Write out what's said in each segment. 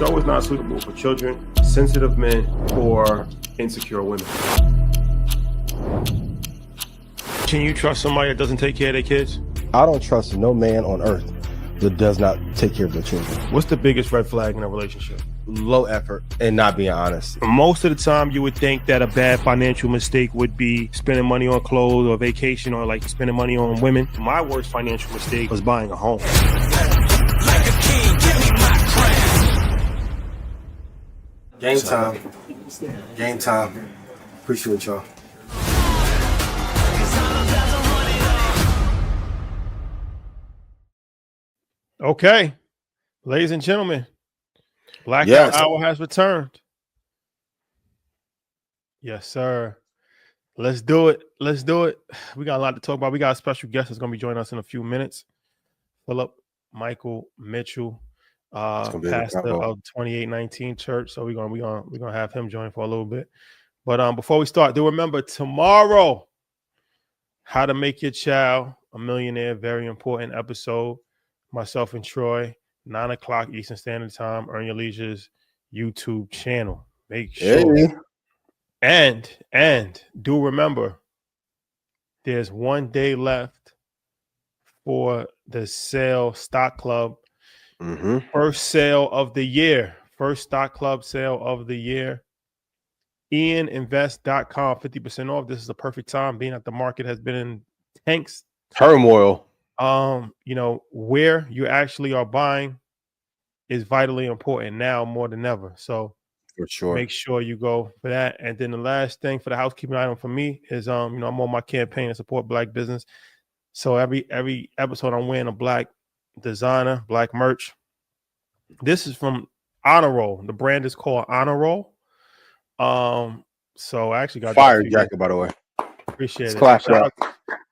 show is not suitable for children, sensitive men, or insecure women. Can you trust somebody that doesn't take care of their kids? I don't trust no man on earth that does not take care of their children. What's the biggest red flag in a relationship? Low effort and not being honest. Most of the time, you would think that a bad financial mistake would be spending money on clothes or vacation or like spending money on women. My worst financial mistake was buying a home. Like a king, give me my crown. Game time. Game time. Appreciate y'all. Okay, ladies and gentlemen, Blackout Hour has returned. Yes, sir. Let's do it. Let's do it. We got a lot to talk about. We got a special guest that's going to be joining us in a few minutes. Philip Michael Mitchell, pastor of 2819 Church. So we're gonna have him join for a little bit. But before we start, do remember tomorrow, how to make your child a millionaire. Very important episode. Myself and Troy, 9 o'clock Eastern Standard Time, Earn Your Leisure's YouTube channel. Make sure. Hey. And do remember, there's 1 day left for the sale stock club. First sale of the year. First stock club sale of the year. IanInvest.com, 50% off. This is the perfect time, being that the market has been in tanks. Turmoil. Where you actually are buying is vitally important now more than ever. So for sure, make sure you go for that. And then the last thing for the housekeeping item for me is, I'm on my campaign to support Black business. So every episode I'm wearing a Black designer, Black merch. This is from Honor Roll. The brand is called Honor Roll. So I actually got fire jacket, by the way. Appreciate it.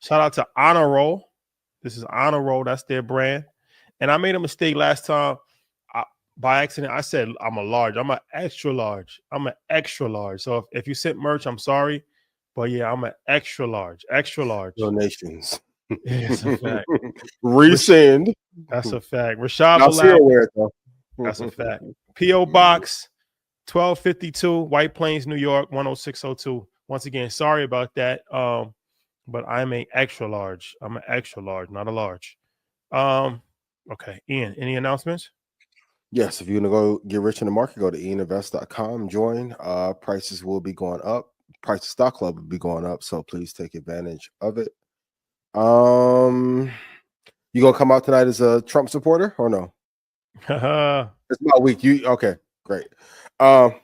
Shout out to Honor Roll. This is Honor Roll. That's their brand. And I made a mistake last time. By accident, I said I'm a large. I'm an extra large. I'm an extra large. So if you sent merch, I'm sorry. But yeah, I'm an extra large. Extra large. Donations. Yeah, it's a fact. Resend. That's a fact. Rashad I'll see you wear it, though. That's a fact. P.O. Box 1252, White Plains, New York, 10602. Once again, sorry about that. But I'm an extra large. I'm an extra large, not a large. Okay, Ian, any announcements? Yes, if you're gonna go get rich in the market, go to IanInvest.com, join. Prices will be going up. Price of stock club will be going up, so please take advantage of it. You gonna come out tonight as a Trump supporter or no? It's my week. You okay? Great. Elon,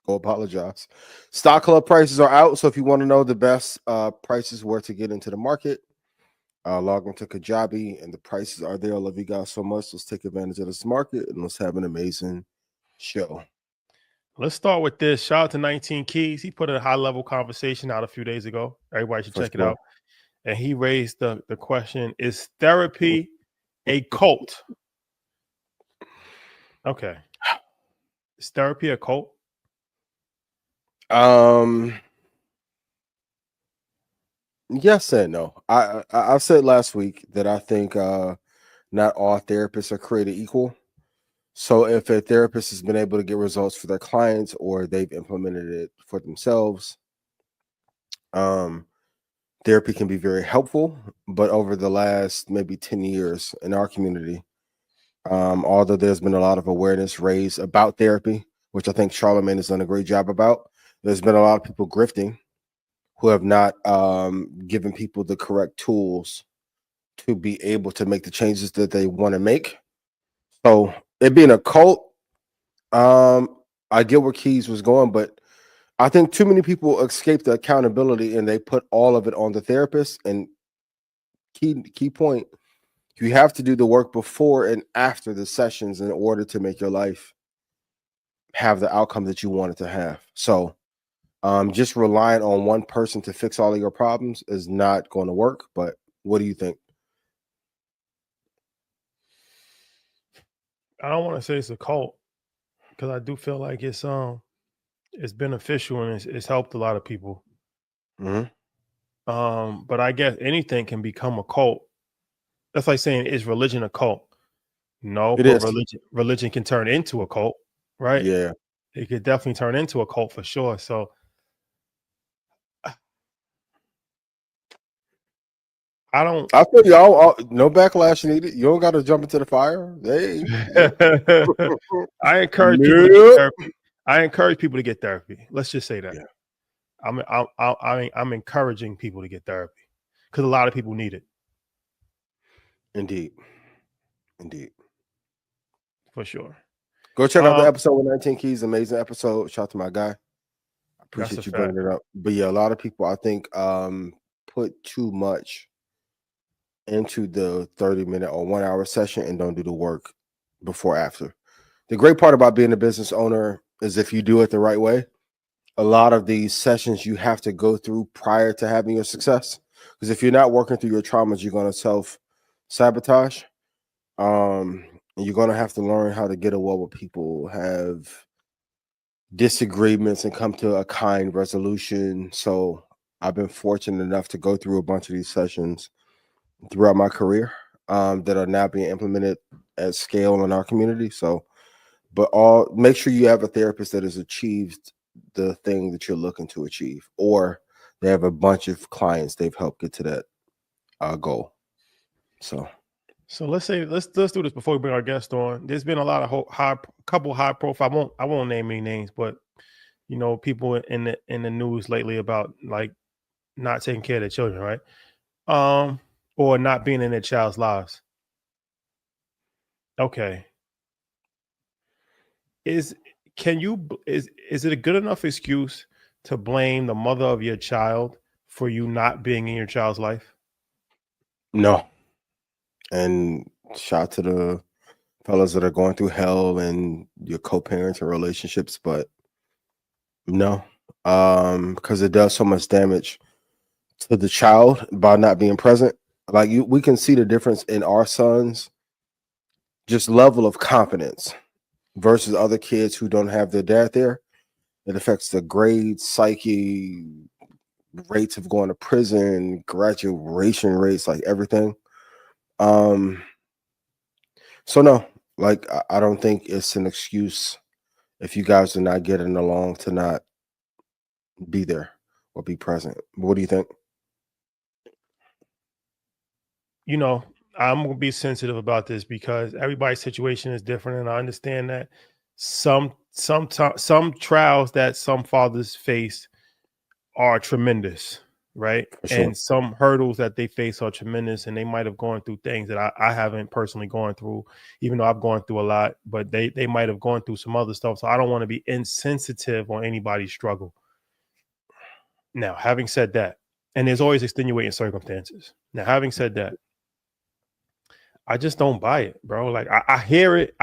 go apologize. Stock club prices are out, so if you want to know the best prices where to get into the market, log into Kajabi, and the prices are there. I love you guys so much. Let's take advantage of this market and let's have an amazing show. Let's start with this. Shout out to 19 Keys. He put a high-level conversation out a few days ago. Everybody should check it out. And he raised the question, is therapy a cult? Okay. Is therapy a cult? Yes and no. I said last week that I think not all therapists are created equal. So if a therapist has been able to get results for their clients or they've implemented it for themselves, therapy can be very helpful. But over the last maybe 10 years in our community, although there's been a lot of awareness raised about therapy, which I think Charlamagne has done a great job about, there's been a lot of people grifting who have not given people the correct tools to be able to make the changes that they want to make. So it being a cult, I get where Keys was going, but I think too many people escape the accountability and they put all of it on the therapist. And key point, you have to do the work before and after the sessions in order to make your life have the outcome that you want it to have. So just relying on one person to fix all of your problems is not going to work. But what do you think? I don't want to say it's a cult because I do feel like it's beneficial and it's helped a lot of people. But I guess anything can become a cult. That's like saying, is religion a cult? No, It but is. religion can turn into a cult, right? Yeah. It could definitely turn into a cult for sure. So I feel y'all. No backlash needed. You don't got to jump into the fire. Hey, I encourage people to get therapy. I encourage people to get therapy. Let's just say that. Yeah. I'm encouraging people to get therapy because a lot of people need it. Indeed. For sure. Go check out the episode with 19 Keys. Amazing episode. Shout out to my guy. I appreciate you bringing it up. But yeah, a lot of people I think put too much into the 30-minute or 1 hour session and don't do the work before after. The great part about being a business owner is if you do it the right way, a lot of these sessions you have to go through prior to having your success. Because if you're not working through your traumas, you're going to self-sabotage. And you're going to have to learn how to get away with people, have disagreements, and come to a kind resolution. So I've been fortunate enough to go through a bunch of these sessions throughout my career that are now being implemented at scale in our community. So, but make sure you have a therapist that has achieved the thing that you're looking to achieve, or they have a bunch of clients they've helped get to that goal. So let's do this before we bring our guest on. There's been a lot of high profile. I won't name any names, but you know, people in the news lately about like not taking care of their children, right? Or not being in their child's lives. Okay. Is it a good enough excuse to blame the mother of your child for you not being in your child's life? No. And shout out to the fellas that are going through hell and your co-parents and relationships, but no, because it does so much damage to the child by not being present. Like we can see the difference in our sons, just level of confidence versus other kids who don't have their dad there. It affects the grades, psyche, rates of going to prison, graduation rates, like everything. So no, like I don't think it's an excuse if you guys are not getting along to not be there or be present. What do you think? You know, I'm gonna be sensitive about this because everybody's situation is different, and I understand that some trials that some fathers face are tremendous, right? Sure. And some hurdles that they face are tremendous, and they might have gone through things that I haven't personally gone through, even though I've gone through a lot, but they might have gone through some other stuff. So I don't want to be insensitive on anybody's struggle. Now, having said that, and there's always extenuating circumstances. Now, having said that, I just don't buy it, bro. Like I hear it.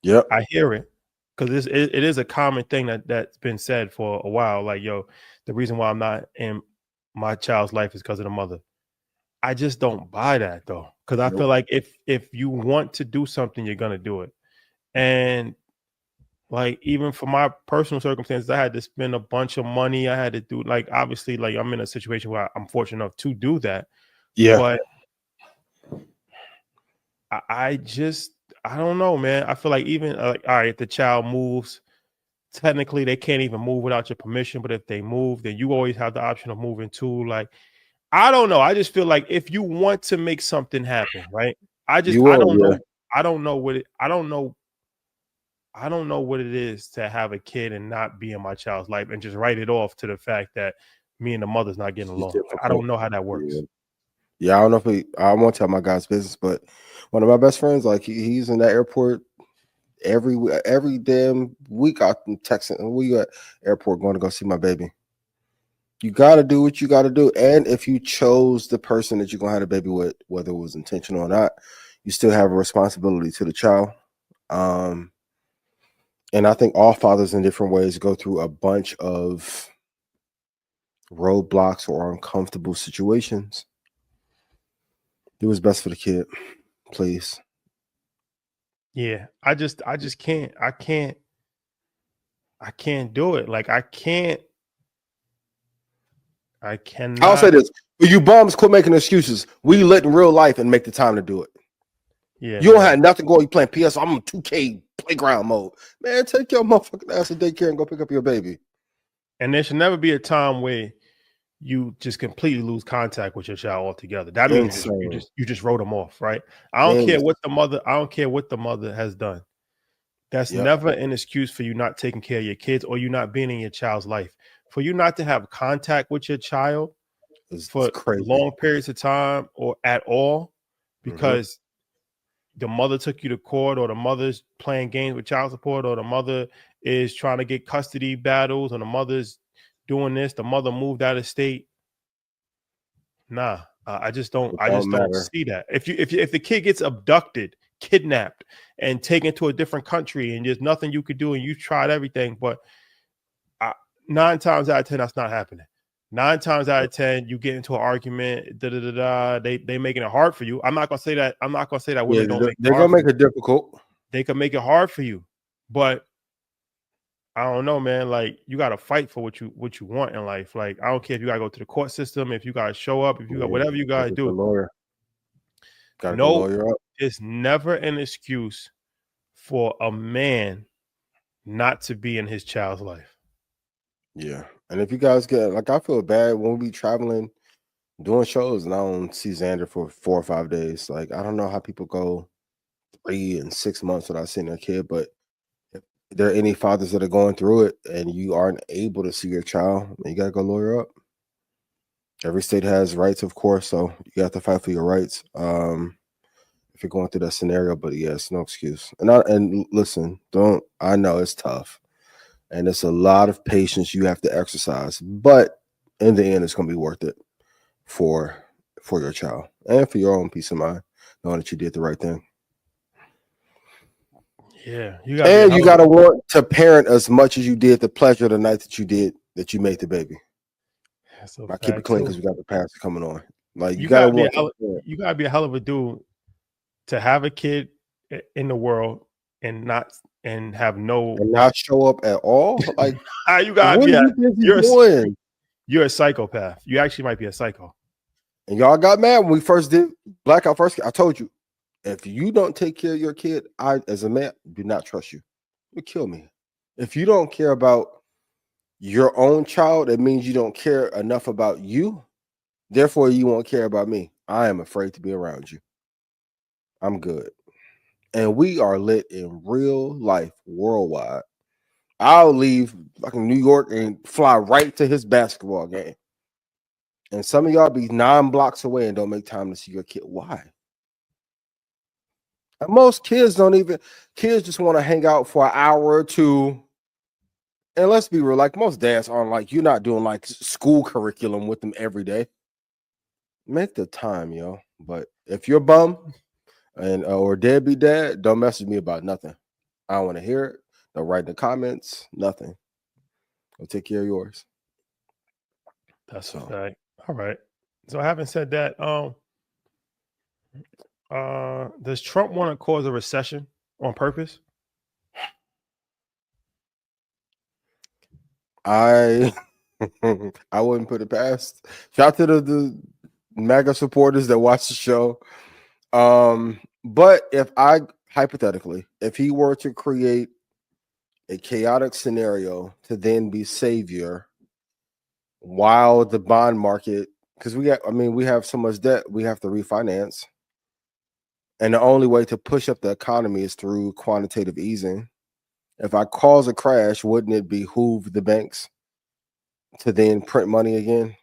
Yep. I hear it. Because it is a common thing that's been said for a while. Like, yo, the reason why I'm not in my child's life is because of the mother. I just don't buy that though. Because I feel like if you want to do something, you're gonna do it. And like even for my personal circumstances, I had to spend a bunch of money. I had to do like obviously like I'm in a situation where I'm fortunate enough to do that. Yeah. But I don't know, man. I feel like even like, all right, if the child moves, technically they can't even move without your permission. But if they move, then you always have the option of moving too. Like, I don't know. I just feel like if you want to make something happen, right? I don't know. I don't know what it is to have a kid and not be in my child's life and just write it off to the fact that me and the mother's not getting along. I don't know how that works. Yeah, I don't know if I won't tell my guy's business, but one of my best friends, like he's in that airport every damn week. I'm texting, we at airport going to go see my baby. You got to do what you got to do, and if you chose the person that you're gonna have a baby with, whether it was intentional or not, you still have a responsibility to the child. And I think all fathers in different ways go through a bunch of roadblocks or uncomfortable situations. Do what's best for the kid, please. Yeah, I just can't. I can't do it. Like I cannot. I'll say this: for you bums, quit making excuses. We lit in real life and make the time to do it. Yeah, you don't have nothing going. You playing PS. I'm on 2K playground mode. Man, take your motherfucking ass to daycare and go pick up your baby. And there should never be a time where you just completely lose contact with your child altogether. That means you just wrote them off, right? I don't care what the mother has done. That's never an excuse for you not taking care of your kids or you not being in your child's life. For you not to have contact with your child for long periods of time or at all, because the mother took you to court, or the mother's playing games with child support, or the mother is trying to get custody battles, or the mother's doing this, the mother moved out of state. Nah, I just don't see that. If the kid gets abducted, kidnapped, and taken to a different country, and there's nothing you could do, and you tried everything, but 9 times out of 10, that's not happening. 9 times out of 10, you get into an argument. They making it hard for you. I'm not gonna say that. Women don't make it. They're gonna make it difficult. They can make it hard for you, but I don't know, man. Like, you got to fight for what you want in life. Like, I don't care if you got to go to the court system, if you got to show up, if you got whatever you got to do. Lawyer. It's never an excuse for a man not to be in his child's life. Yeah, and if you guys get I feel bad when we be traveling, doing shows, and I don't see Xander for 4 or 5 days. Like, I don't know how people go 3 and 6 months without seeing their kid, but if there are any fathers that are going through it and you aren't able to see your child, you gotta go lawyer up. Every state has rights, of course, so you have to fight for your rights. If you're going through that scenario, but yes, no excuse. And listen, I know it's tough. And it's a lot of patience you have to exercise, but in the end, it's going to be worth it for your child and for your own peace of mind, knowing that you did the right thing. Yeah, you got to want to parent as much as you did the pleasure of the night that you made the baby. I keep it clean because we got the pastor coming on. Like, you got to be a hell of a dude to have a kid in the world and not show up at all. Like, you gotta you're a psychopath. You actually might be a psycho. And y'all got mad when we first did Blackout First. I told you, if you don't take care of your kid, I, as a man, do not trust you. You kill me. If you don't care about your own child, it means you don't care enough about you. Therefore, you won't care about me. I am afraid to be around you. I'm good. And we are lit in real life worldwide. I'll leave fucking New York and fly right to his basketball game. And some of y'all be 9 blocks away and don't make time to see your kid. Why? And most kids just want to hang out for an hour or two. And let's be real, like, most dads aren't like, you're not doing like school curriculum with them every day. Make the time, yo. But if you're bum or deadbeat dad, don't message me about nothing. I don't want to hear it. Don't write in the comments. Nothing. Go take care of yours. That's a fact. All right. So, having said that, does Trump want to cause a recession on purpose? I wouldn't put it past. Shout out to the MAGA supporters that watch the show. But if he were to create a chaotic scenario to then be savior while the bond market, because we have so much debt we have to refinance, and the only way to push up the economy is through quantitative easing. If I cause a crash, wouldn't it behoove the banks to then print money again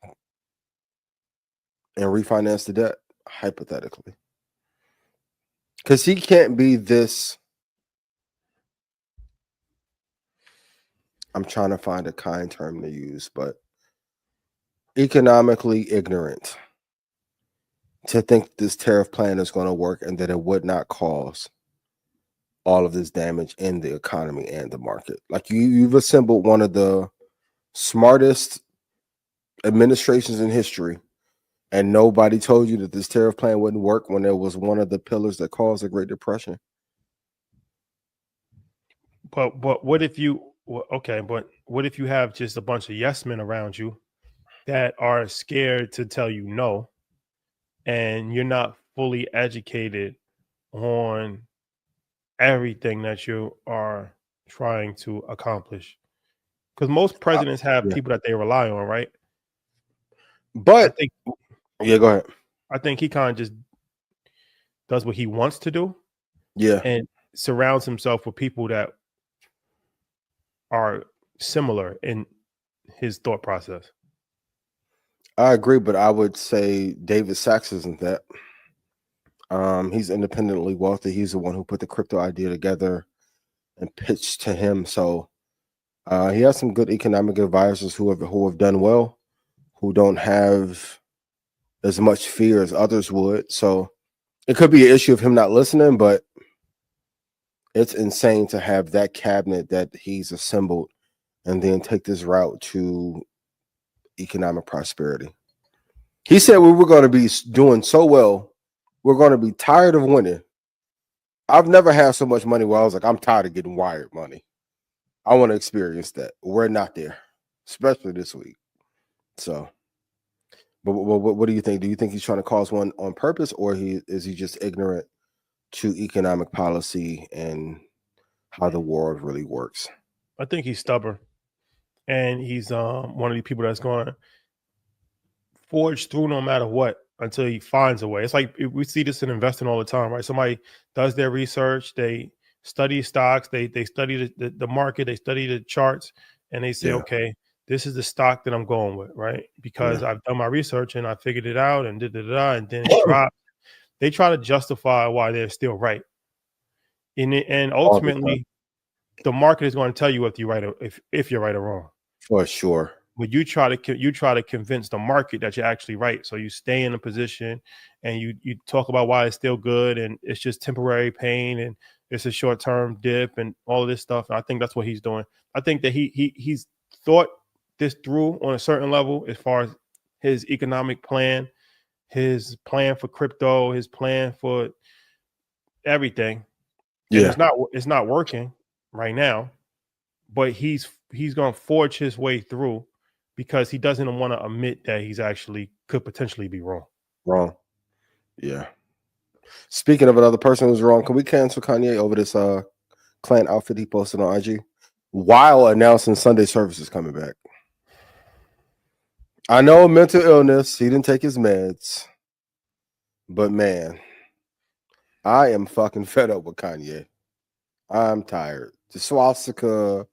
and refinance the debt, hypothetically? Because he can't be this. I'm trying to find a kind term to use, but economically ignorant to think this tariff plan is going to work and that it would not cause all of this damage in the economy and the market. Like, you've assembled one of the smartest administrations in history, and nobody told you that this tariff plan wouldn't work when it was one of the pillars that caused the Great Depression. But what if you have just a bunch of yes men around you that are scared to tell you no, and you're not fully educated on everything that you are trying to accomplish. Because most presidents have people that they rely on, right? But yeah, go ahead. I think he kind of just does what he wants to do. Yeah. And surrounds himself with people that are similar in his thought process. I agree, but I would say David Sachs isn't that. He's independently wealthy. He's the one who put the crypto idea together and pitched to him. So he has some good economic advisors who have done well, who don't have as much fear as others would. So it could be an issue of him not listening, but it's insane to have that cabinet that he's assembled and then take this route to economic prosperity. He said we were going to be doing so well. We're going to be tired of winning. I've never had so much money where I was like, I'm tired of getting wired money. I want to experience that. We're not there, especially this week. So, but what do you think? Do you think he's trying to cause one on purpose, or is he just ignorant to economic policy and how the world really works? I think he's stubborn, and he's one of the people that's going to forge through no matter what until he finds a way. It's like we see this in investing all the time, right? Somebody does their research, they study stocks, they study the market, they study the charts, and they say, okay, this is the stock that I'm going with, right? Because I've done my research and I figured it out and and then it dropped. They try to justify why they're still right. And ultimately, the market is going to tell you if you're right or if you're right or wrong. For sure. But you try to convince the market that you're actually right. So you stay in a position and you talk about why it's still good and it's just temporary pain and it's a short-term dip and all of this stuff. And I think that's what he's doing. I think that he's thought this through on a certain level as far as his economic plan, his plan for crypto, his plan for everything. Yeah, it's not working right now, but he's going to forge his way through because he doesn't want to admit that he's actually could potentially be wrong. Wrong. Yeah. Speaking of another person who's wrong, can we cancel Kanye over this Klan outfit he posted on IG while announcing Sunday services coming back? I know mental illness. He didn't take his meds. But man, I am fucking fed up with Kanye. I'm tired. The swastika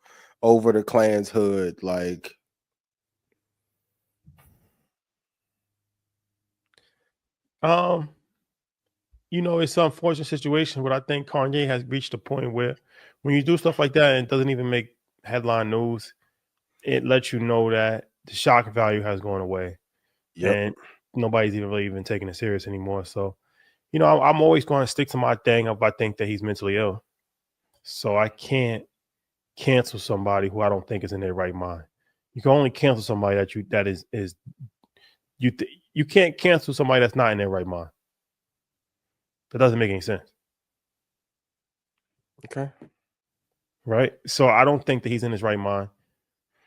over the Klan's hood, like. It's an unfortunate situation, but I think Kanye has reached a point where when you do stuff like that and it doesn't even make headline news, it lets you know that the shock value has gone away. And nobody's even taking it serious anymore. So, I'm always going to stick to my thing if I think that he's mentally ill. So I can't cancel somebody who I don't think is in their right mind. You can only cancel somebody you can't cancel somebody that's not in their right mind. That doesn't make any sense. Okay. Right. So I don't think that he's in his right mind.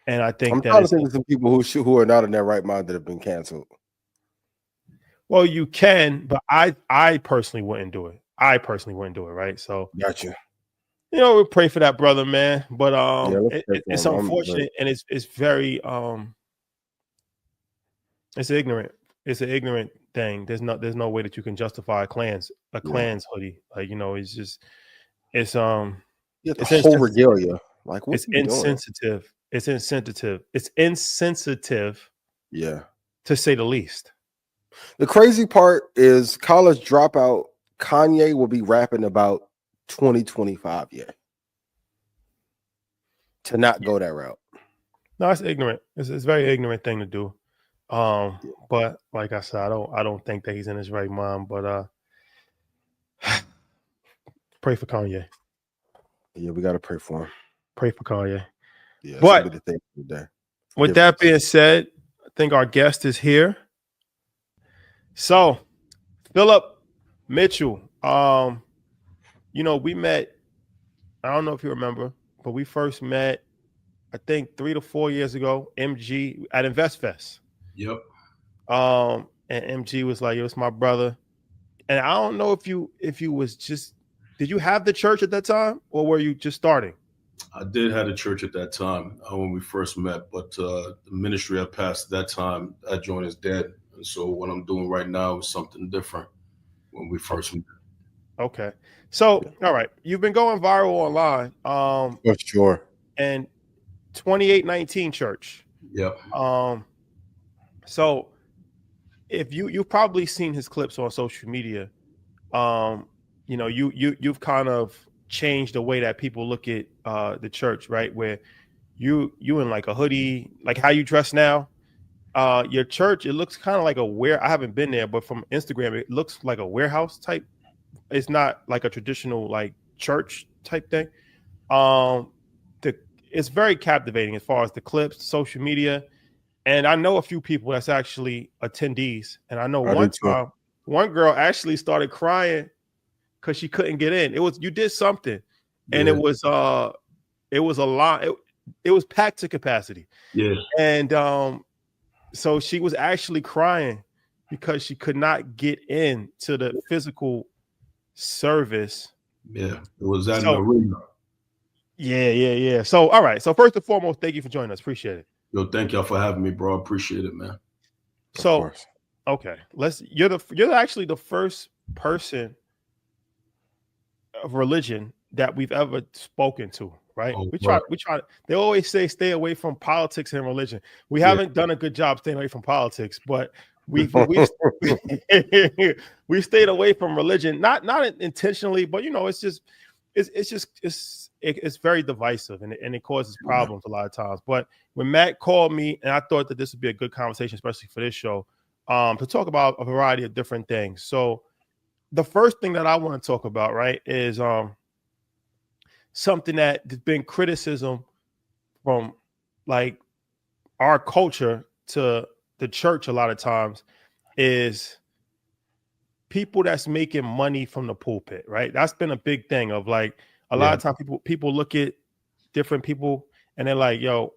And I think I'm trying to think of some people who are not in their right mind that have been canceled. Well, you can, but I personally wouldn't do it. Right. So gotcha. We pray for that brother, man. But it's unfortunate and it's very it's ignorant. It's an ignorant thing. There's no way that you can justify a Klan's hoodie. Like, it's whole regalia. Like, what it's insensitive. Doing? It's insensitive. It's insensitive. Yeah. To say the least. The crazy part is college dropout Kanye will be rapping about 2025 yet. To not go that route. No, it's ignorant. It's a very ignorant thing to do. But like I said, I don't think that he's in his right mind. But pray for Kanye. Yeah, we gotta pray for him. Pray for Kanye. Yeah, but with that being said, I think our guest is here. So, Philip Mitchell, we met. I don't know if you remember, but we first met, I think 3 to 4 years ago, MG at InvestFest. Yep. And MG was like, "Yo, it's my brother. And I don't know if you was just, did you have the church at that time, or were you just starting? I did have a church at that time when we first met, but the ministry I passed at that time, that joint is dead. And so what I'm doing right now is something different when we first met. Okay. So, all right, you've been going viral online. For sure. And 2819 church. Yep. So if you've probably seen his clips on social media, you know, you've kind of changed the way that people look at the church, right? Where you in like a hoodie, like how you dress now. Your church, it looks kind of like I haven't been there, but from Instagram, it looks like a warehouse type. It's not like a traditional like church type thing. It's very captivating as far as the clips, social media, and I know a few people that's actually attendees. And I know one time, one girl actually started crying because she couldn't get in. You did something, and it was a lot. It was packed to capacity. Yeah, and so she was actually crying because she could not get in to the physical service. Yeah, it was at an arena. Yeah. So, all right. So first and foremost, thank you for joining us. Appreciate it. Yo, thank y'all for having me, bro. Appreciate it, man. So, okay, you're actually the first person of religion that we've ever spoken to, right? We try. They always say stay away from politics and religion. We haven't done a good job staying away from politics, but we stayed away from religion, not intentionally, but you know, it's very divisive and it causes problems a lot of times. But when Matt called me, and I thought that this would be a good conversation, especially for this show, to talk about a variety of different things. So the first thing that I want to talk about, right, is something that has been criticism from like our culture to the church a lot of times is people that's making money from the pulpit, right? That's been a big thing of like a lot of times people look at different people and they're like, yo,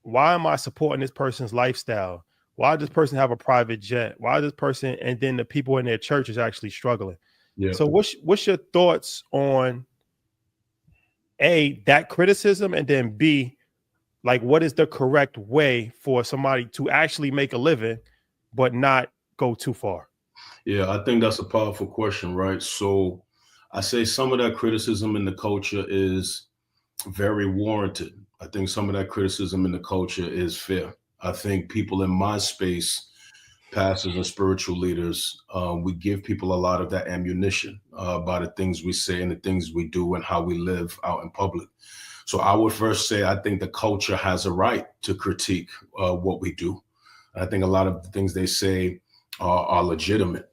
why am I supporting this person's lifestyle? Why does this person have a private jet? Why does this person, and then the people in their church is actually struggling? Yeah. So what's your thoughts on A, that criticism, and then B, like what is the correct way for somebody to actually make a living but not go too far? Yeah, I think that's a powerful question, right? So I say some of that criticism in the culture is very warranted. I think some of that criticism in the culture is fair. I think people in my space, pastors and spiritual leaders, we give people a lot of that ammunition by the things we say and the things we do and how we live out in public. So I would first say I think the culture has a right to critique what we do. I think a lot of the things they say are legitimate.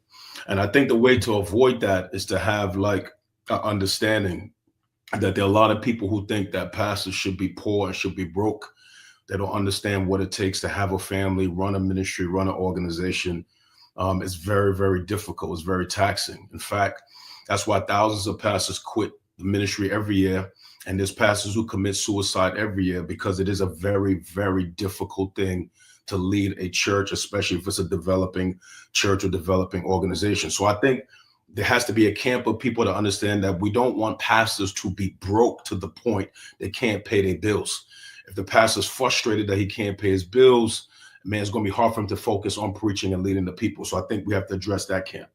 And I think the way to avoid that is to have like an understanding that there are a lot of people who think that pastors should be poor and should be broke. They don't understand what it takes to have a family, run a ministry, run an organization. It's very, very difficult. It's very taxing. In fact, that's why thousands of pastors quit the ministry every year. And there's pastors who commit suicide every year because it is a very, very difficult thing to lead a church, especially if it's a developing church or developing organization. So I think there has to be a camp of people to understand that we don't want pastors to be broke to the point they can't pay their bills. If the pastor's frustrated that he can't pay his bills, man, it's going to be hard for him to focus on preaching and leading the people. So I think we have to address that camp.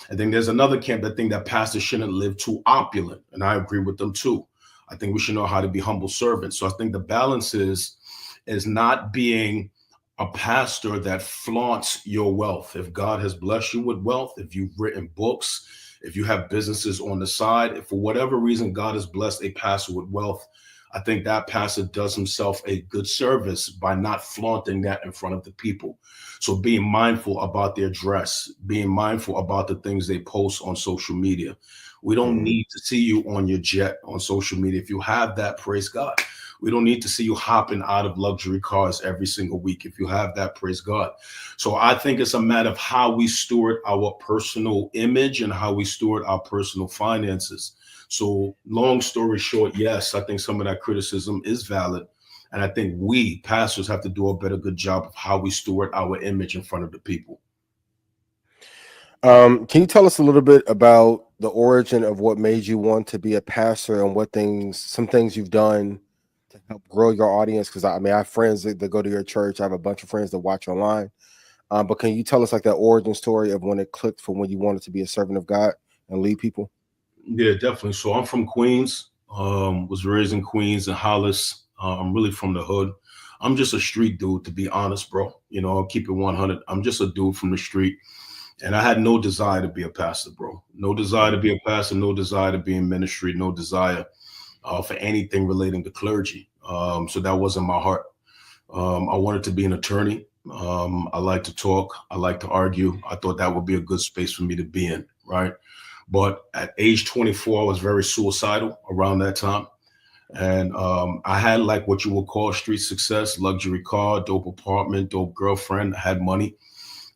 And then there's another camp that think that pastors shouldn't live too opulent. And I agree with them too. I think we should know how to be humble servants. So I think the balance is not being a pastor that flaunts your wealth. If God has blessed you with wealth, if you've written books, if you have businesses on the side, if for whatever reason God has blessed a pastor with wealth, I think that pastor does himself a good service by not flaunting that in front of the people. So being mindful about their dress, being mindful about the things they post on social media. We don't need to see you on your jet on social media. If you have that, praise God. We don't need to see you hopping out of luxury cars every single week. If you have that, praise God. So I think it's a matter of how we steward our personal image and how we steward our personal finances. So long story short, yes, I think some of that criticism is valid. And I think we pastors have to do a good job of how we steward our image in front of the people. Can you tell us a little bit about the origin of what made you want to be a pastor and some things you've done to help grow your audience? Because I mean, I have friends that go to your church. I have a bunch of friends that watch online. But can you tell us like that origin story of when it clicked for when you wanted to be a servant of God and lead people? Yeah, definitely. So I'm from Queens. Was raised in Queens and Hollis. I'm really from the hood. I'm just a street dude, to be honest, bro. You know, I'll keep it 100. I'm just a dude from the street. And I had no desire to be a pastor, bro. No desire to be a pastor, no desire to be in ministry, no desire for anything relating to clergy. So that wasn't my heart. I wanted to be an attorney. I like to talk. I like to argue. I thought that would be a good space for me to be in, right? But at age 24, I was very suicidal around that time. And I had like what you would call street success, luxury car, dope apartment, dope girlfriend. I had money,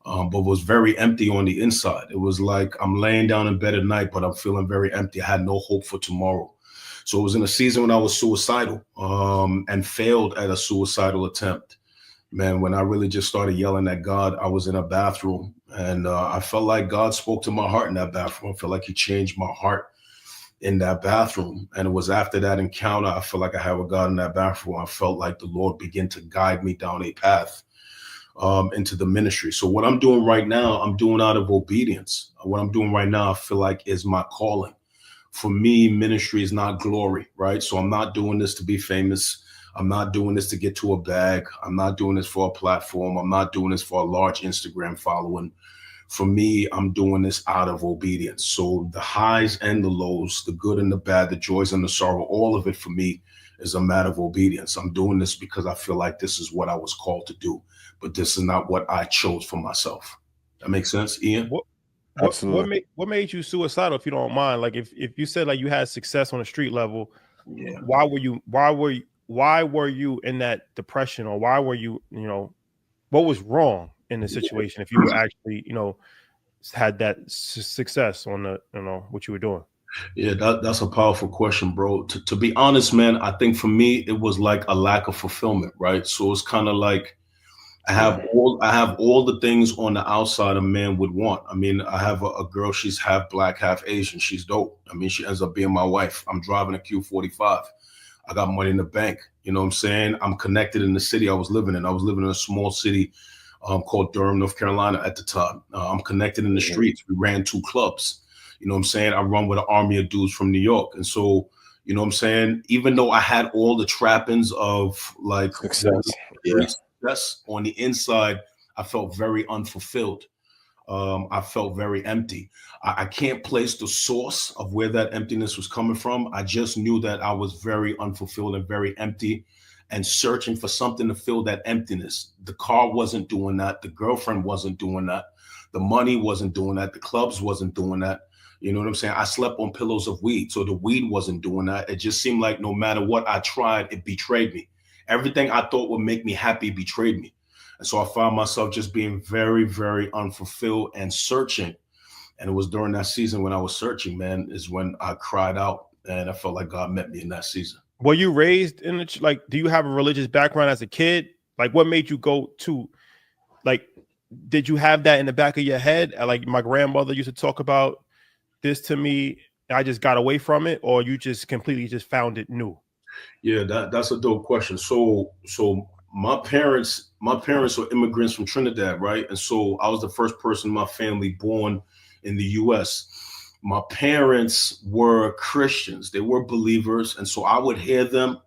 but was very empty on the inside. It was like I'm laying down in bed at night, but I'm feeling very empty. I had no hope for tomorrow. So it was in a season when I was suicidal and failed at a suicidal attempt. Man, when I really just started yelling at God, I was in a bathroom and I felt like God spoke to my heart in that bathroom. I felt like he changed my heart in that bathroom. And it was after that encounter, I felt like I had with God in that bathroom. I felt like the Lord began to guide me down a path into the ministry. So what I'm doing right now, I'm doing out of obedience. What I'm doing right now, I feel like is my calling. For me, ministry is not glory, right? So I'm not doing this to be famous. I'm not doing this to get to a bag. I'm not doing this for a platform. I'm not doing this for a large Instagram following. For me, I'm doing this out of obedience. So the highs and the lows, the good and the bad, the joys and the sorrow, all of it for me is a matter of obedience. I'm doing this because I feel like this is what I was called to do, but this is not what I chose for myself. That makes sense, Ian? What made you suicidal, if you don't mind? Like if you said like you had success on a street level, yeah. why were you in that depression, or why were you, what was wrong in the situation if you were actually, had that success on the, what you were doing? Yeah, that's a powerful question, bro. To be honest, man, I think for me it was like a lack of fulfillment, right? So it's kind of like I have all the things on the outside a man would want. I mean, I have a girl, she's half black, half Asian. She's dope. I mean, she ends up being my wife. I'm driving a Q45. I got money in the bank. You know what I'm saying? I'm connected in the city I was living in. I was living in a small city called Durham, North Carolina at the time. I'm connected in the streets. We ran 2 clubs. You know what I'm saying? I run with an army of dudes from New York. And so, you know what I'm saying? Even though I had all the trappings of like Success. success on the inside, I felt very unfulfilled. I felt very empty. I can't place the source of where that emptiness was coming from. I just knew that I was very unfulfilled and very empty and searching for something to fill that emptiness. The car wasn't doing that. The girlfriend wasn't doing that. The money wasn't doing that. The clubs wasn't doing that. You know what I'm saying? I slept on pillows of weed. So the weed wasn't doing that. It just seemed like no matter what I tried, it betrayed me. Everything I thought would make me happy betrayed me. And so I found myself just being very, very unfulfilled and searching. And it was during that season when I was searching, man, is when I cried out and I felt like God met me in that season. Were you raised in the, like, do you have a religious background as a kid? Like, what made you go to, like, did you have that in the back of your head? Like, my grandmother used to talk about this to me, I just got away from it, or you just completely just found it new? Yeah, that's a dope question. So my parents are immigrants from Trinidad, right? And so I was the first person in my family born in the US. My parents were Christians. They were believers. And so I would hear them,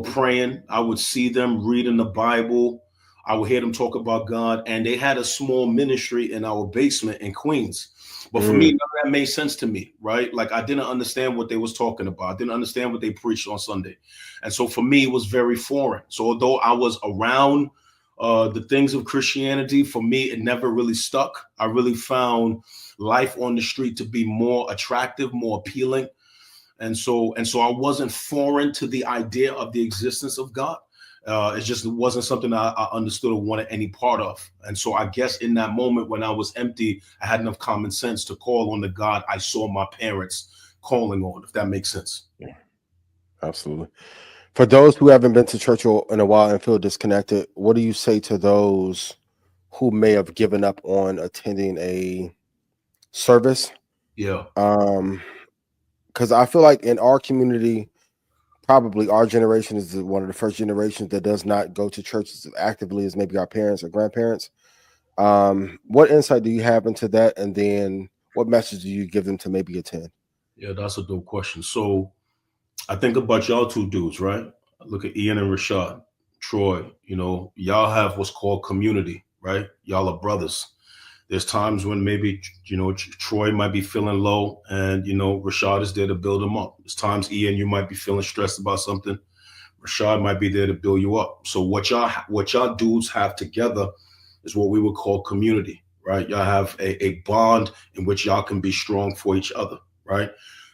praying. I would see them reading the Bible. I would hear them talk about God. And they had a small ministry in our basement in Queens. But for me, none of that made sense to me, right? Like I didn't understand what they was talking about. I didn't understand what they preached on Sunday. And so for me, it was very foreign. So although I was around the things of Christianity, for me, it never really stuck. I really found life on the street to be more attractive, more appealing. And so I wasn't foreign to the idea of the existence of God. It wasn't something I understood or wanted any part of. And so I guess in that moment when I was empty, I had enough common sense to call on the God I saw my parents calling on, if that makes sense. Yeah, absolutely. For those who haven't been to church in a while and feel disconnected, what do you say to those who may have given up on attending a service. Yeah. Because I feel like in our community, probably our generation is one of the first generations that does not go to churches as actively as maybe our parents or grandparents. What insight do you have into that? And then what message do you give them to maybe attend? Yeah, that's a dope question. So I think about y'all two dudes, right? Look at Ian and Rashad, Troy, y'all have what's called community, right? Y'all are brothers. There's times when maybe, Troy might be feeling low and, Rashad is there to build him up. There's times, Ian, you might be feeling stressed about something. Rashad might be there to build you up. So what y'all dudes have together is what we would call community, right? Y'all have a bond in which y'all can be strong for each other, right?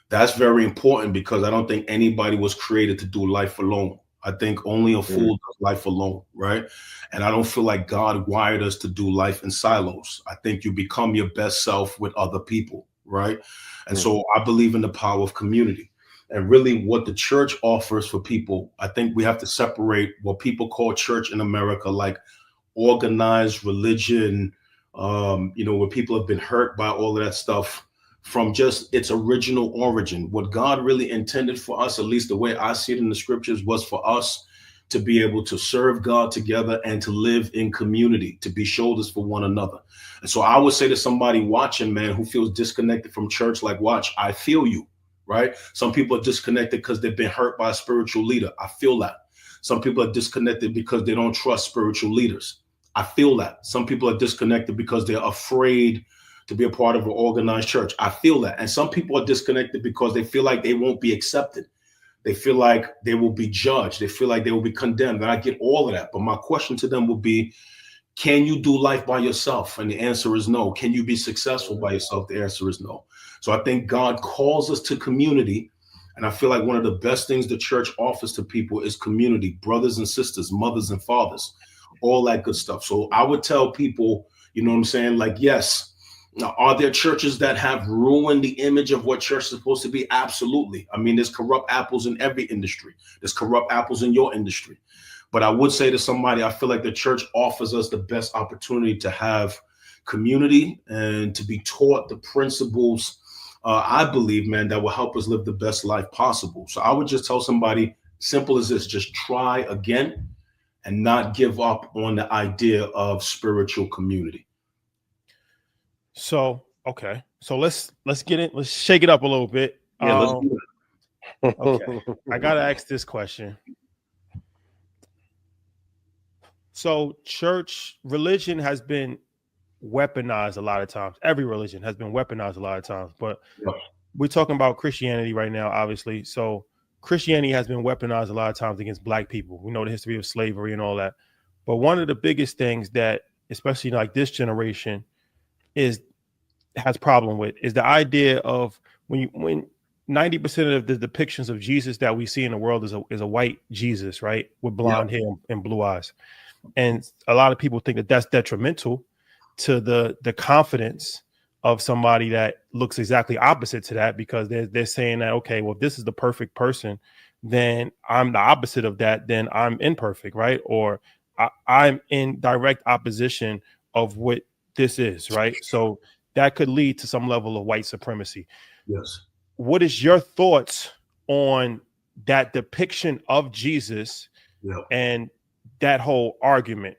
That's very important because I don't think anybody was created to do life alone. I think only a fool does life alone, right? And I don't feel like God wired us to do life in silos. I think you become your best self with other people, right? And so I believe in the power of community. And really what the church offers for people, I think we have to separate what people call church in America, like organized religion, where people have been hurt by all of that stuff, from just its original origin. What God really intended for us, at least the way I see it in the scriptures, was for us to be able to serve God together and to live in community, to be shoulders for one another. And so I would say to somebody watching, man, who feels disconnected from church, like, watch, I feel you, right? Some people are disconnected because they've been hurt by a spiritual leader. I feel that. Some people are disconnected because they don't trust spiritual leaders. I feel that. Some people are disconnected because they're afraid to be a part of an organized church. I feel that. And some people are disconnected because they feel like they won't be accepted. They feel like they will be judged. They feel like they will be condemned. And I get all of that. But my question to them would be, can you do life by yourself? And the answer is no. Can you be successful by yourself? The answer is no. So I think God calls us to community. And I feel like one of the best things the church offers to people is community, brothers and sisters, mothers and fathers, all that good stuff. So I would tell people, you know what I'm saying? Like, yes. Now, are there churches that have ruined the image of what church is supposed to be? Absolutely. I mean, there's corrupt apples in every industry. There's corrupt apples in your industry. But I would say to somebody, I feel like the church offers us the best opportunity to have community and to be taught the principles, I believe, man, that will help us live the best life possible. So I would just tell somebody, simple as this, just try again and not give up on the idea of spiritual community. So, okay. So let's get it. Let's shake it up a little bit. Yeah, let's do it. Okay. I got to ask this question. So religion has been weaponized a lot of times. Every religion has been weaponized a lot of times, but we're talking about Christianity right now, obviously. So Christianity has been weaponized a lot of times against Black people. We know the history of slavery and all that. But one of the biggest things that, especially like this generation, has problem with is the idea of when 90% of the depictions of Jesus that we see in the world is a white Jesus, right, with blonde hair and blue eyes, and a lot of people think that that's detrimental to the confidence of somebody that looks exactly opposite to that, because they're saying that, okay, well, if this is the perfect person, then I'm the opposite of that, then I'm imperfect, right? Or I'm in direct opposition of what this is, right? So that could lead to some level of white supremacy. Yes. What is your thoughts on that depiction of Jesus and that whole argument?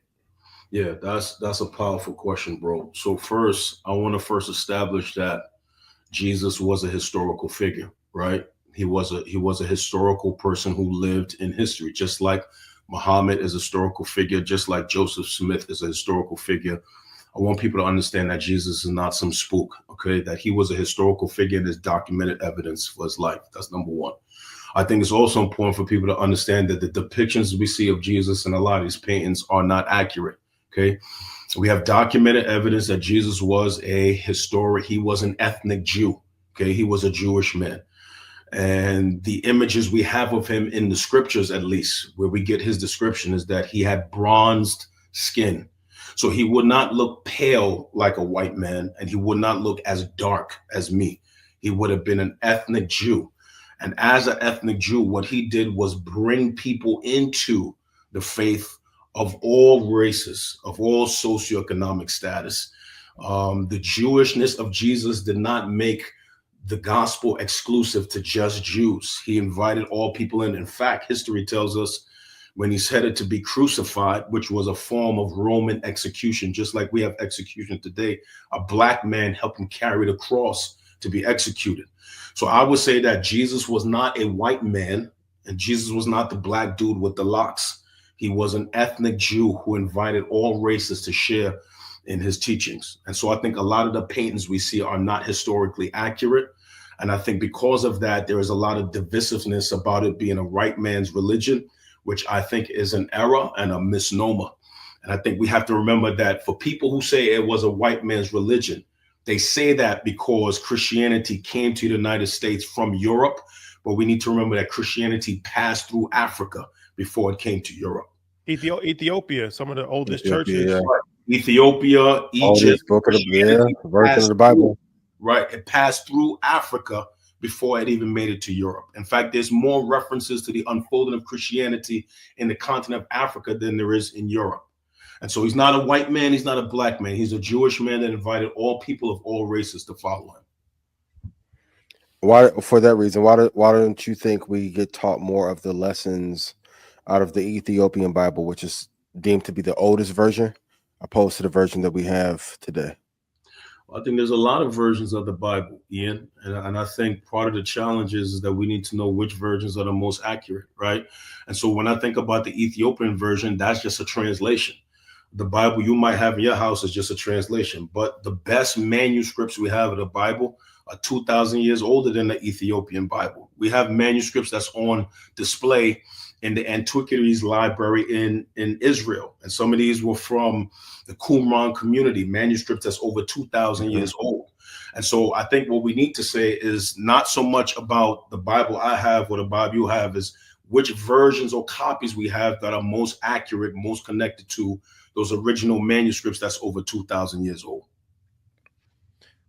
Yeah, that's a powerful question, bro. So first, I want to establish that Jesus was a historical figure, right? He was a historical person who lived in history, just like Muhammad is a historical figure, just like Joseph Smith is a historical figure. I want people to understand that Jesus is not some spook, okay? That he was a historical figure and there's documented evidence for his life. That's number one. I think it's also important for people to understand that the depictions we see of Jesus in a lot of these paintings are not accurate, okay? We have documented evidence that Jesus was he was an ethnic Jew, okay? He was a Jewish man. And the images we have of him in the scriptures, at least, where we get his description, is that he had bronzed skin. So he would not look pale like a white man, and he would not look as dark as me. He would have been an ethnic Jew. And as an ethnic Jew, what he did was bring people into the faith of all races, of all socioeconomic status. The Jewishness of Jesus did not make the gospel exclusive to just Jews. He invited all people in. In fact, history tells us when he's headed to be crucified, which was a form of Roman execution, just like we have execution today, a black man helped him carry the cross to be executed. So I would say that Jesus was not a white man, and Jesus was not the black dude with the locks. He was an ethnic Jew who invited all races to share in his teachings. And so I think a lot of the paintings we see are not historically accurate. And I think because of that, there is a lot of divisiveness about it being a white man's religion, which I think is an error and a misnomer. And I think we have to remember that for people who say it was a white man's religion, they say that because Christianity came to the United States from Europe, but we need to remember that Christianity passed through Africa before it came to Europe. Ethiopia, some of the oldest churches. Yeah. Ethiopia, Egypt, book of the version of the Bible. Right, it passed through Africa before it even made it to Europe. In fact, there's more references to the unfolding of Christianity in the continent of Africa than there is in Europe. And so he's not a white man, he's not a black man, he's a Jewish man that invited all people of all races to follow him. Why, for that reason, why don't you think we get taught more of the lessons out of the Ethiopian Bible, which is deemed to be the oldest version, opposed to the version that we have today? I think there's a lot of versions of the Bible, Ian, and I think part of the challenge is that we need to know which versions are the most accurate, right? And so when I think about the Ethiopian version, that's just a translation. The Bible you might have in your house is just a translation, but the best manuscripts we have of the Bible are 2,000 years older than the Ethiopian Bible. We have manuscripts that's on display in the Antiquities Library in Israel. And some of these were from the Qumran community, manuscripts that's over 2,000 years old. And so I think what we need to say is not so much about the Bible I have or the Bible you have, is which versions or copies we have that are most accurate, most connected to those original manuscripts that's over 2,000 years old.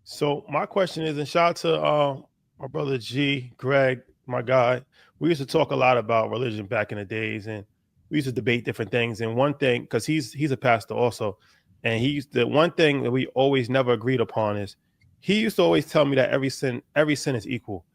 So my question is, and shout out to my brother G, Greg, my guy. We used to talk a lot about religion back in the days, and we used to debate different things. And one thing, because he's a pastor also, and the one thing that we always never agreed upon is he used to always tell me that every sin is equal.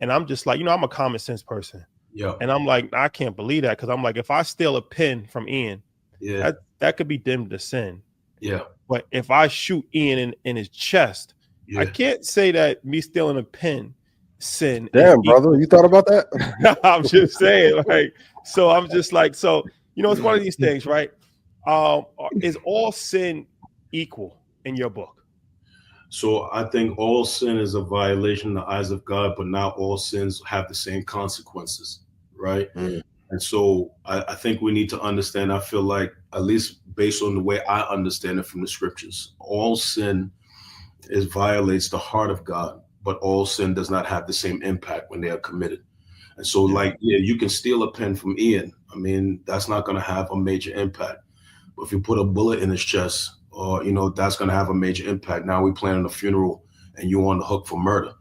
And I'm just like, I'm a common sense person. Yeah. And I'm like, I can't believe that, because I'm like, if I steal a pen from Ian, that could be deemed a sin. Yeah. But if I shoot Ian in his chest, I can't say that me stealing a pen sin. Damn, brother, you thought about that? I'm just saying, like, so I'm just like, so it's one of these things, right? Is all sin equal in your book? So I think all sin is a violation in the eyes of God, but not all sins have the same consequences, right? And so I think we need to understand, I feel like, at least based on the way I understand it from the scriptures, all sin violates the heart of God, but all sin does not have the same impact when they are committed. And so you can steal a pen from Ian. I mean, that's not going to have a major impact. But if you put a bullet in his chest, or, that's going to have a major impact. Now we planning a funeral and you're on the hook for murder.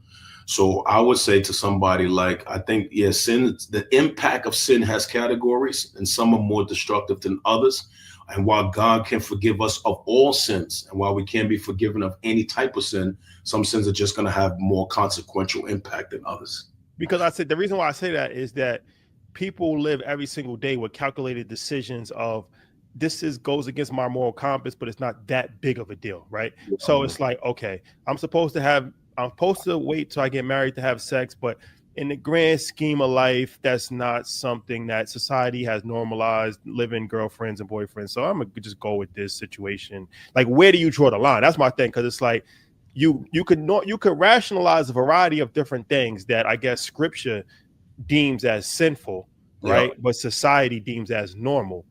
So I would say to somebody like, I think, sin, the impact of sin has categories, and some are more destructive than others. And while God can forgive us of all sins, and while we can't be forgiven of any type of sin, some sins are just going to have more consequential impact than others. Because I said, the reason why I say that is that people live every single day with calculated decisions of, goes against my moral compass, but it's not that big of a deal, right? So it's like, okay, I'm supposed to wait till I get married to have sex, but in the grand scheme of life, that's not something that society has normalized, living girlfriends and boyfriends. So I'm gonna just go with this situation. Like, where do you draw the line? That's my thing, because it's like you could rationalize a variety of different things that I guess scripture deems as sinful, right? But society deems as normal.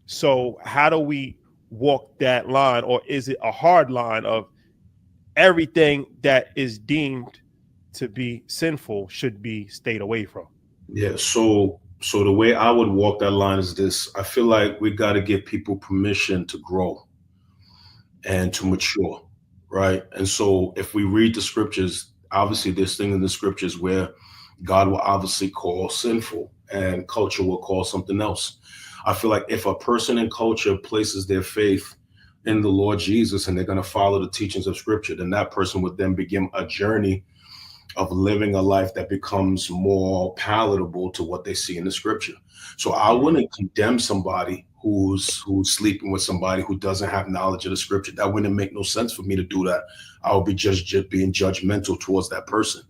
So how do we walk that line, or is it a hard line of everything that is deemed to be sinful should be stayed away from? So the way I would walk that line is this. I feel like we got to give people permission to grow and to mature, right? And so if we read the scriptures, obviously there's things in the scriptures where God will obviously call sinful and culture will call something else. I feel like if a person in culture places their faith in the Lord Jesus and they're going to follow the teachings of Scripture, then that person would then begin a journey of living a life that becomes more palatable to what they see in the Scripture. So I wouldn't condemn somebody who's sleeping with somebody who doesn't have knowledge of the Scripture. That wouldn't make no sense for me to do that. I would be just being judgmental towards that person.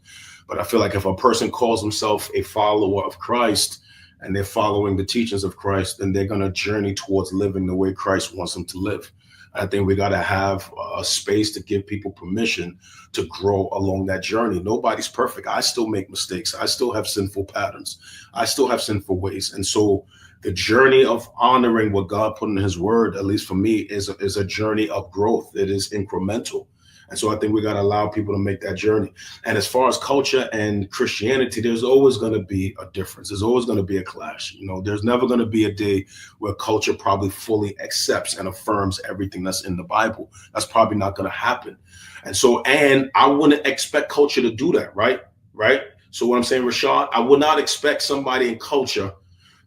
But I feel like if a person calls himself a follower of Christ and they're following the teachings of Christ, then they're going to journey towards living the way Christ wants them to live. I think we got to have a space to give people permission to grow along that journey. Nobody's perfect. I still make mistakes. I still have sinful patterns. I still have sinful ways. And so the journey of honoring what God put in his word, at least for me, is a journey of growth. It is incremental. And so I think we got to allow people to make that journey. And as far as culture and Christianity, there's always going to be a difference. There's always going to be a clash. You know, there's never going to be a day where culture probably fully accepts and affirms everything that's in the Bible. That's probably not going to happen. And so, and I wouldn't expect culture to do that, right? Right. So what I'm saying, Rashad, I would not expect somebody in culture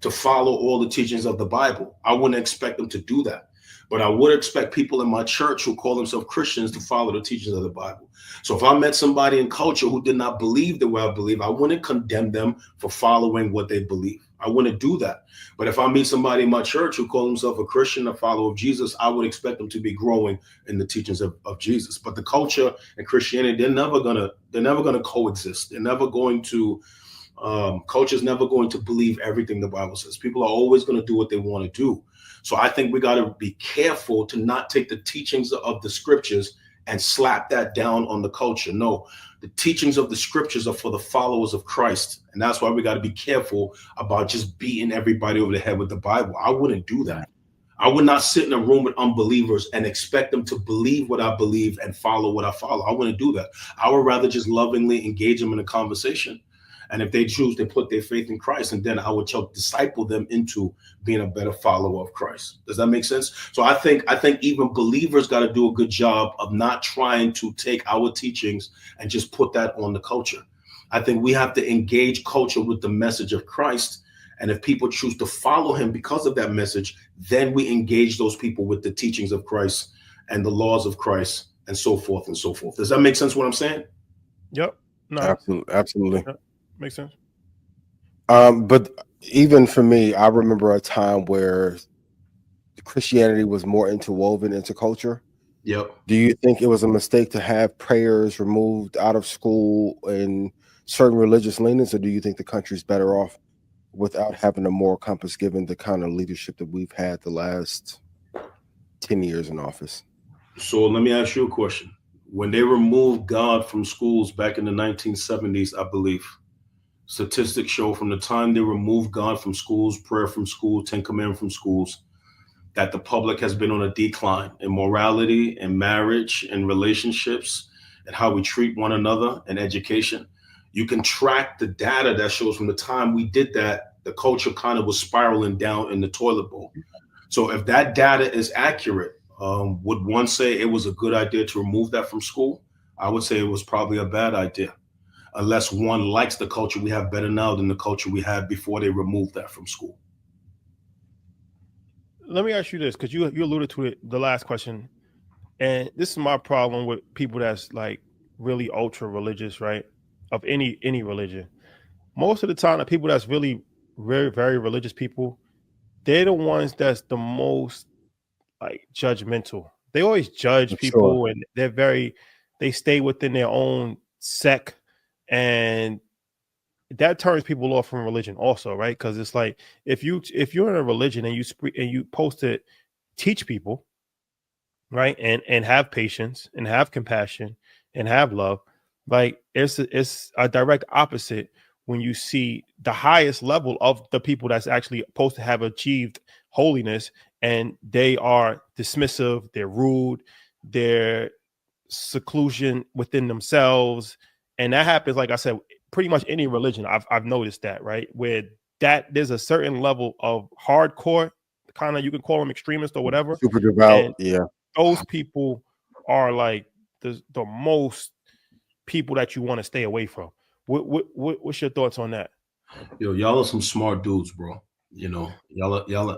to follow all the teachings of the Bible. I wouldn't expect them to do that. But I would expect people in my church who call themselves Christians to follow the teachings of the Bible. So if I met somebody in culture who did not believe the way I believe, I wouldn't condemn them for following what they believe. I wouldn't do that. But if I meet somebody in my church who calls himself a Christian, a follower of Jesus, I would expect them to be growing in the teachings of Jesus. But the culture and Christianity, they're never gonna coexist. They're never going to. Culture is never going to believe everything the Bible says. People are always going to do what they want to do. So I think we got to be careful to not take the teachings of the scriptures and slap that down on the culture. No, the teachings of the scriptures are for the followers of Christ. And that's why we got to be careful about just beating everybody over the head with the Bible. I wouldn't do that. I would not sit in a room with unbelievers and expect them to believe what I believe and follow what I follow. I wouldn't do that. I would rather just lovingly engage them in a conversation. And if they choose to put their faith in Christ, and then I would disciple them into being a better follower of Christ. Does that make sense? So I think even believers got to do a good job of not trying to take our teachings and just put that on the culture. I think we have to engage culture with the message of Christ. And if people choose to follow him because of that message, then we engage those people with the teachings of Christ and the laws of Christ and so forth and so forth. Does that make sense what I'm saying? Yep. No. Absolutely. Yep. Makes sense. But even for me, I remember a time where Christianity was more interwoven into culture. Yep. Do you think it was a mistake to have prayers removed out of school and certain religious leanings, or do you think the country's better off without having a moral compass given the kind of leadership that we've had the last 10 years in office? So let me ask you a question. When they removed God from schools back in the 1970s, I believe, statistics show from the time they removed God from schools, prayer from schools, 10 Commandments from schools, that the public has been on a decline in morality and marriage and relationships and how we treat one another and education. You can track the data that shows from the time we did that, the culture kind of was spiraling down in the toilet bowl. So if that data is accurate, would one say it was a good idea to remove that from school? I would say it was probably a bad idea. Unless one likes the culture we have better now than the culture we had before they removed that from school. Let me ask you this, because you alluded to it, the last question, and this is my problem with people that's like really ultra religious, right? Of any religion. Most of the time, the people that's really very, very religious people, they're the ones that's the most like judgmental. They always judge people, and they stay within their own sect. And that turns people off from religion also, right? Because it's like if you're in a religion and you post to teach people, right, and have patience and have compassion and have love, like it's a direct opposite when you see the highest level of the people that's actually supposed to have achieved holiness, and they are dismissive, they're rude, they're seclusion within themselves. And that happens, like I said, pretty much any religion. I've noticed that, right? Where there's a certain level of hardcore, kind of, you can call them extremists or whatever. Super devout, and yeah. Those people are like the most people that you want to stay away from. What's your thoughts on that? Yo, y'all are some smart dudes, bro. You know, y'all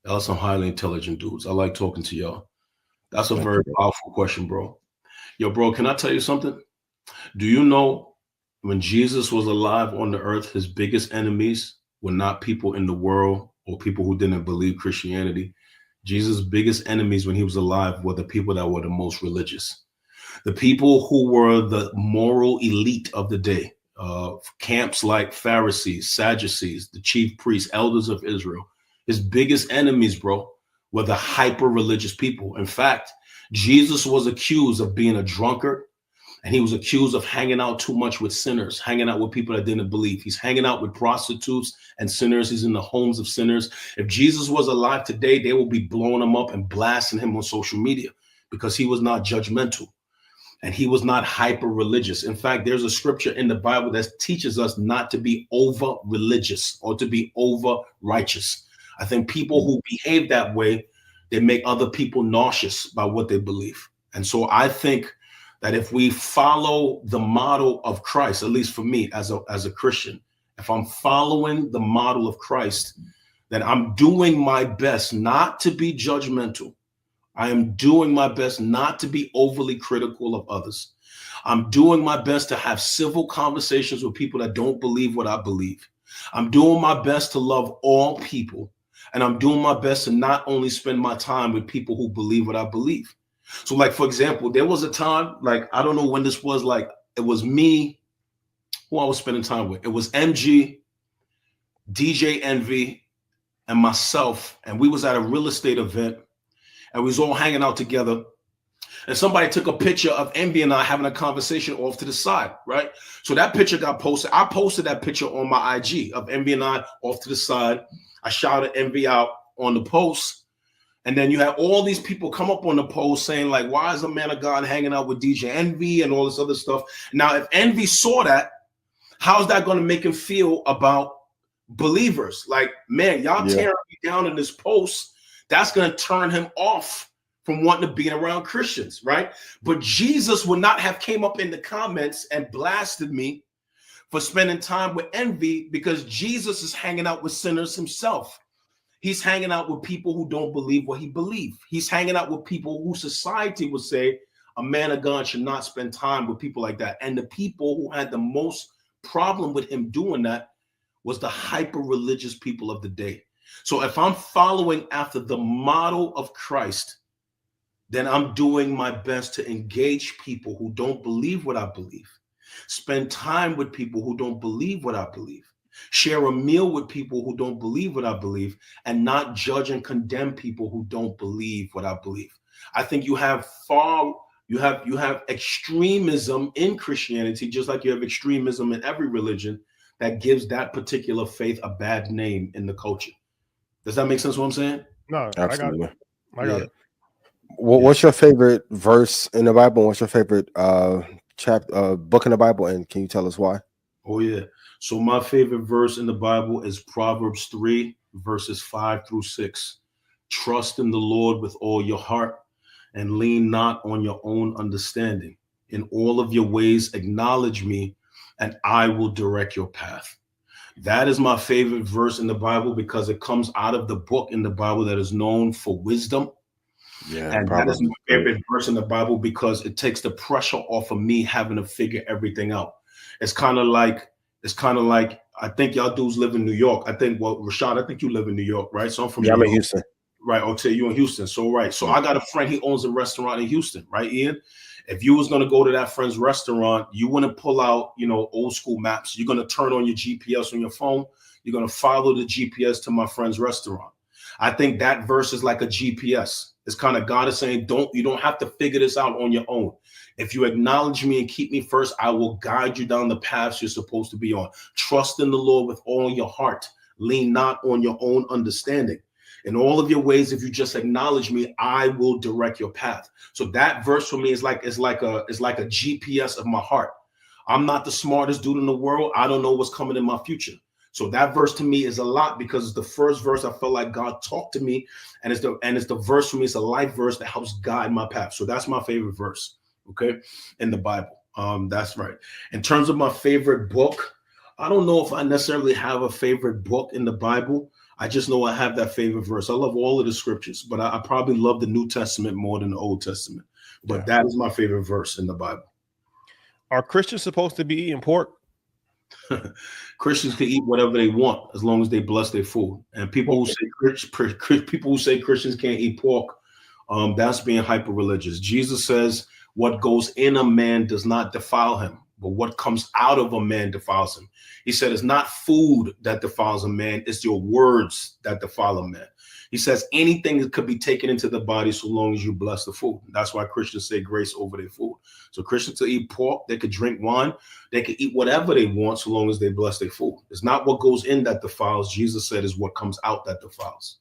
are some highly intelligent dudes. I like talking to y'all. That's a very powerful question, bro. Yo, bro, can I tell you something? Do you know when Jesus was alive on the earth, his biggest enemies were not people in the world or people who didn't believe Christianity. Jesus' biggest enemies when he was alive were the people that were the most religious. The people who were the moral elite of the day, camps like Pharisees, Sadducees, the chief priests, elders of Israel. His biggest enemies, bro, were the hyper-religious people. In fact, Jesus was accused of being a drunkard, and he was accused of hanging out too much with sinners, hanging out with people that didn't believe. He's hanging out with prostitutes and sinners. He's in the homes of sinners. If Jesus was alive today, they will be blowing him up and blasting him on social media because he was not judgmental and he was not hyper-religious. In fact, there's a scripture in the Bible that teaches us not to be over-religious or to be over-righteous. I think people who behave that way, they make other people nauseous by what they believe. And so I think that if we follow the model of Christ, at least for me as a Christian, if I'm following the model of Christ, then I'm doing my best not to be judgmental. I am doing my best not to be overly critical of others. I'm doing my best to have civil conversations with people that don't believe what I believe. I'm doing my best to love all people. And I'm doing my best to not only spend my time with people who believe what I believe. So like, for example, there was a time, like, I don't know when this was, like, it was me who I was spending time with. It was MG, DJ Envy, and myself. And we was at a real estate event and we was all hanging out together. And somebody took a picture of Envy and I having a conversation off to the side, right? So that picture got posted. I posted that picture on my IG of Envy and I off to the side. I shouted Envy out on the post. And then you have all these people come up on the post saying, like, why is a man of God hanging out with DJ Envy and all this other stuff? Now, if Envy saw that, how's that going to make him feel about believers? Like, man, y'all tearing me down in this post. That's going to turn him off from wanting to be around Christians, right? But Jesus would not have came up in the comments and blasted me for spending time with Envy, because Jesus is hanging out with sinners himself. He's hanging out with people who don't believe what he believes. He's hanging out with people who society would say a man of God should not spend time with people like that. And the people who had the most problem with him doing that was the hyper-religious people of the day. So if I'm following after the model of Christ, then I'm doing my best to engage people who don't believe what I believe. Spend time with people who don't believe what I believe. Share a meal with people who don't believe what I believe, and not judge and condemn people who don't believe what I believe. I think you have extremism in Christianity, just like you have extremism in every religion, that gives that particular faith a bad name in the culture. Does that make sense what I'm saying? No, absolutely. I got it. What's your favorite verse in the Bible? What's your favorite book in the Bible? And can you tell us why? Oh, yeah. So my favorite verse in the Bible is Proverbs 3, verses 5-6. Trust in the Lord with all your heart and lean not on your own understanding. In all of your ways, acknowledge me, and I will direct your path. That is my favorite verse in the Bible because it comes out of the book in the Bible that is known for wisdom. Yeah, and that is my favorite verse in the Bible because it takes the pressure off of me having to figure everything out. It's kind of like, I think y'all dudes live in New York. I think, well, Rashad, I think you live in New York, right? So I'm from New York. I'm in Houston. Right. Okay, you in Houston. So, right. So I got a friend, he owns a restaurant in Houston, right, Ian? If you was going to go to that friend's restaurant, you wouldn't pull out, old school maps. You're going to turn on your GPS on your phone. You're going to follow the GPS to my friend's restaurant. I think that verse is like a GPS. It's kind of God is saying, you don't have to figure this out on your own. If you acknowledge me and keep me first, I will guide you down the paths you're supposed to be on. Trust in the Lord with all your heart. Lean not on your own understanding. In all of your ways, if you just acknowledge me, I will direct your path. So that verse for me is like a GPS of my heart. I'm not the smartest dude in the world. I don't know what's coming in my future. So that verse to me is a lot because it's the first verse I felt like God talked to me, and it's the verse for me. It's a life verse that helps guide my path. So that's my favorite verse, okay, in the Bible. That's right. In terms of my favorite book, I don't know if I necessarily have a favorite book in the Bible. I just know I have that favorite verse. I love all of the scriptures, but I probably love the New Testament more than the Old Testament. But that is my favorite verse in the Bible. Are Christians supposed to be eating pork? Christians can eat whatever they want as long as they bless their food. And people who say Christians can't eat pork, that's being hyper religious. Jesus says, "What goes in a man does not defile him, but what comes out of a man defiles him." He said, "It's not food that defiles a man; it's your words that defile a man." He says anything that could be taken into the body so long as you bless the food. That's why Christians say grace over their food. So Christians will eat pork, they could drink wine, they could eat whatever they want so long as they bless their food. It's not what goes in that defiles. Jesus said is what comes out that defiles.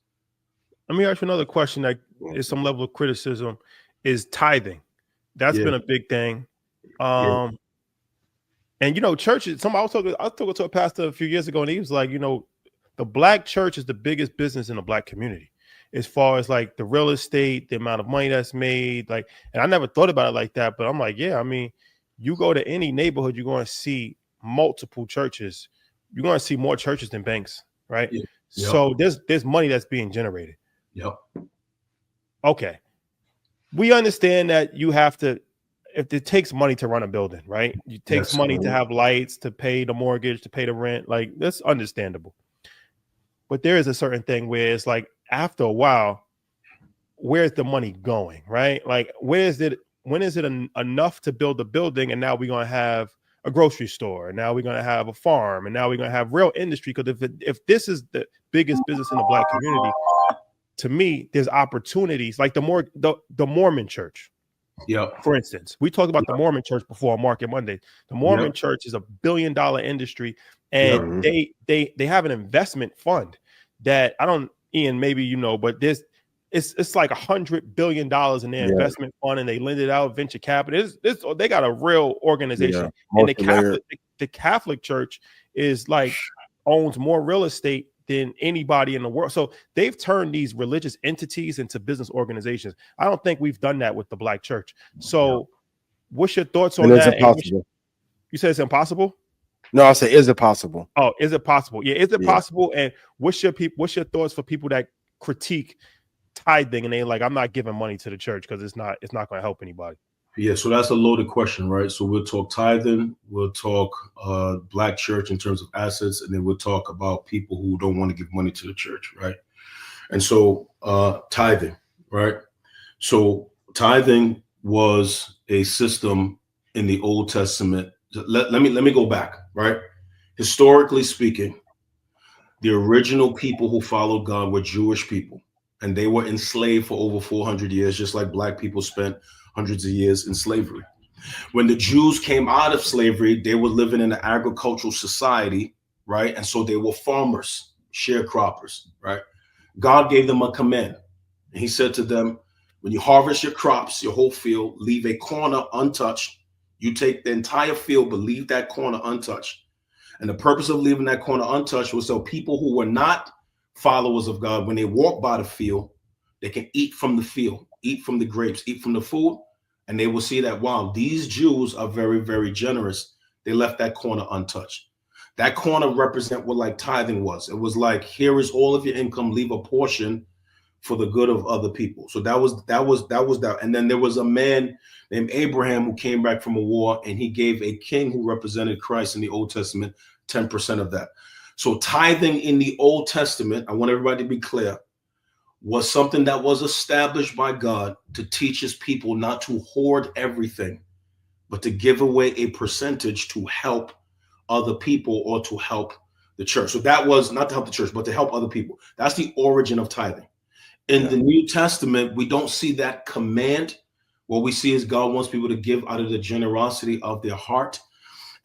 Let me ask you another question that is some level of criticism is tithing. That's been a big thing. And you know, churches, I was talking to a pastor a few years ago, and he was like, you know, the black church is the biggest business in the black community as far as like the real estate, the amount of money that's made. Like, and I never thought about it like that, but I'm like, yeah, I mean, you go to any neighborhood, you're going to see multiple churches. You're going to see more churches than banks, right? Yeah. Yep. So there's money that's being generated. Yep. Okay. We understand that you have to, if it takes money to run a building, right? It takes money to have lights, to pay the mortgage, to pay the rent. Like, that's understandable. But there is a certain thing where it's like, after a while, where's the money going, right? Like, when is it enough to build a building, and now we're going to have a grocery store, and now we're going to have a farm, and now we're going to have real industry? Because if this is the biggest business in the black community, to me, there's opportunities. Like the Mormon church. Yeah. For instance, we talked about the Mormon church before on Market Monday. The Mormon church is a $1 billion industry, and they have an investment fund that Ian, maybe you know, but it's like $100 billion in their investment fund, and they lend it out, venture capital. They got a real organization. And the Catholic Church is like owns more real estate than anybody in the world. So they've turned these religious entities into business organizations. I don't think we've done that with the black church. So what's your thoughts on that? You said it's impossible? No, I say, is it possible? Oh, is it possible? Yeah, is it possible? And what's your thoughts for people that critique tithing and they like, I'm not giving money to the church because it's not going to help anybody? Yeah, so that's a loaded question, right? So we'll talk tithing, we'll talk black church in terms of assets, and then we'll talk about people who don't want to give money to the church, right? And so tithing, right? So tithing was a system in the Old Testament. Let me go back, right? Historically speaking, the original people who followed God were Jewish people, and they were enslaved for over 400 years, just like black people spent hundreds of years in slavery. When the Jews came out of slavery, they were living in an agricultural society, right? And so they were farmers, sharecroppers, right? God gave them a command. And he said to them, when you harvest your crops, your whole field, leave a corner untouched. You take the entire field, but leave that corner untouched. And the purpose of leaving that corner untouched was so people who were not followers of God, when they walk by the field, they can eat from the field, eat from the grapes, eat from the food. And they will see that, wow, these Jews are very, very generous. They left that corner untouched. That corner represent what like tithing was. It was like, here is all of your income, leave a portion for the good of other people. So that was that. And then there was a man named Abraham who came back from a war, and he gave a king who represented Christ in the Old Testament 10% of that. So tithing in the Old Testament, I want everybody to be clear, was something that was established by God to teach his people not to hoard everything, but to give away a percentage to help other people or to help the church. So that was not to help the church, but to help other people. That's the origin of tithing. In the New Testament, we don't see that command. What we see is God wants people to give out of the generosity of their heart.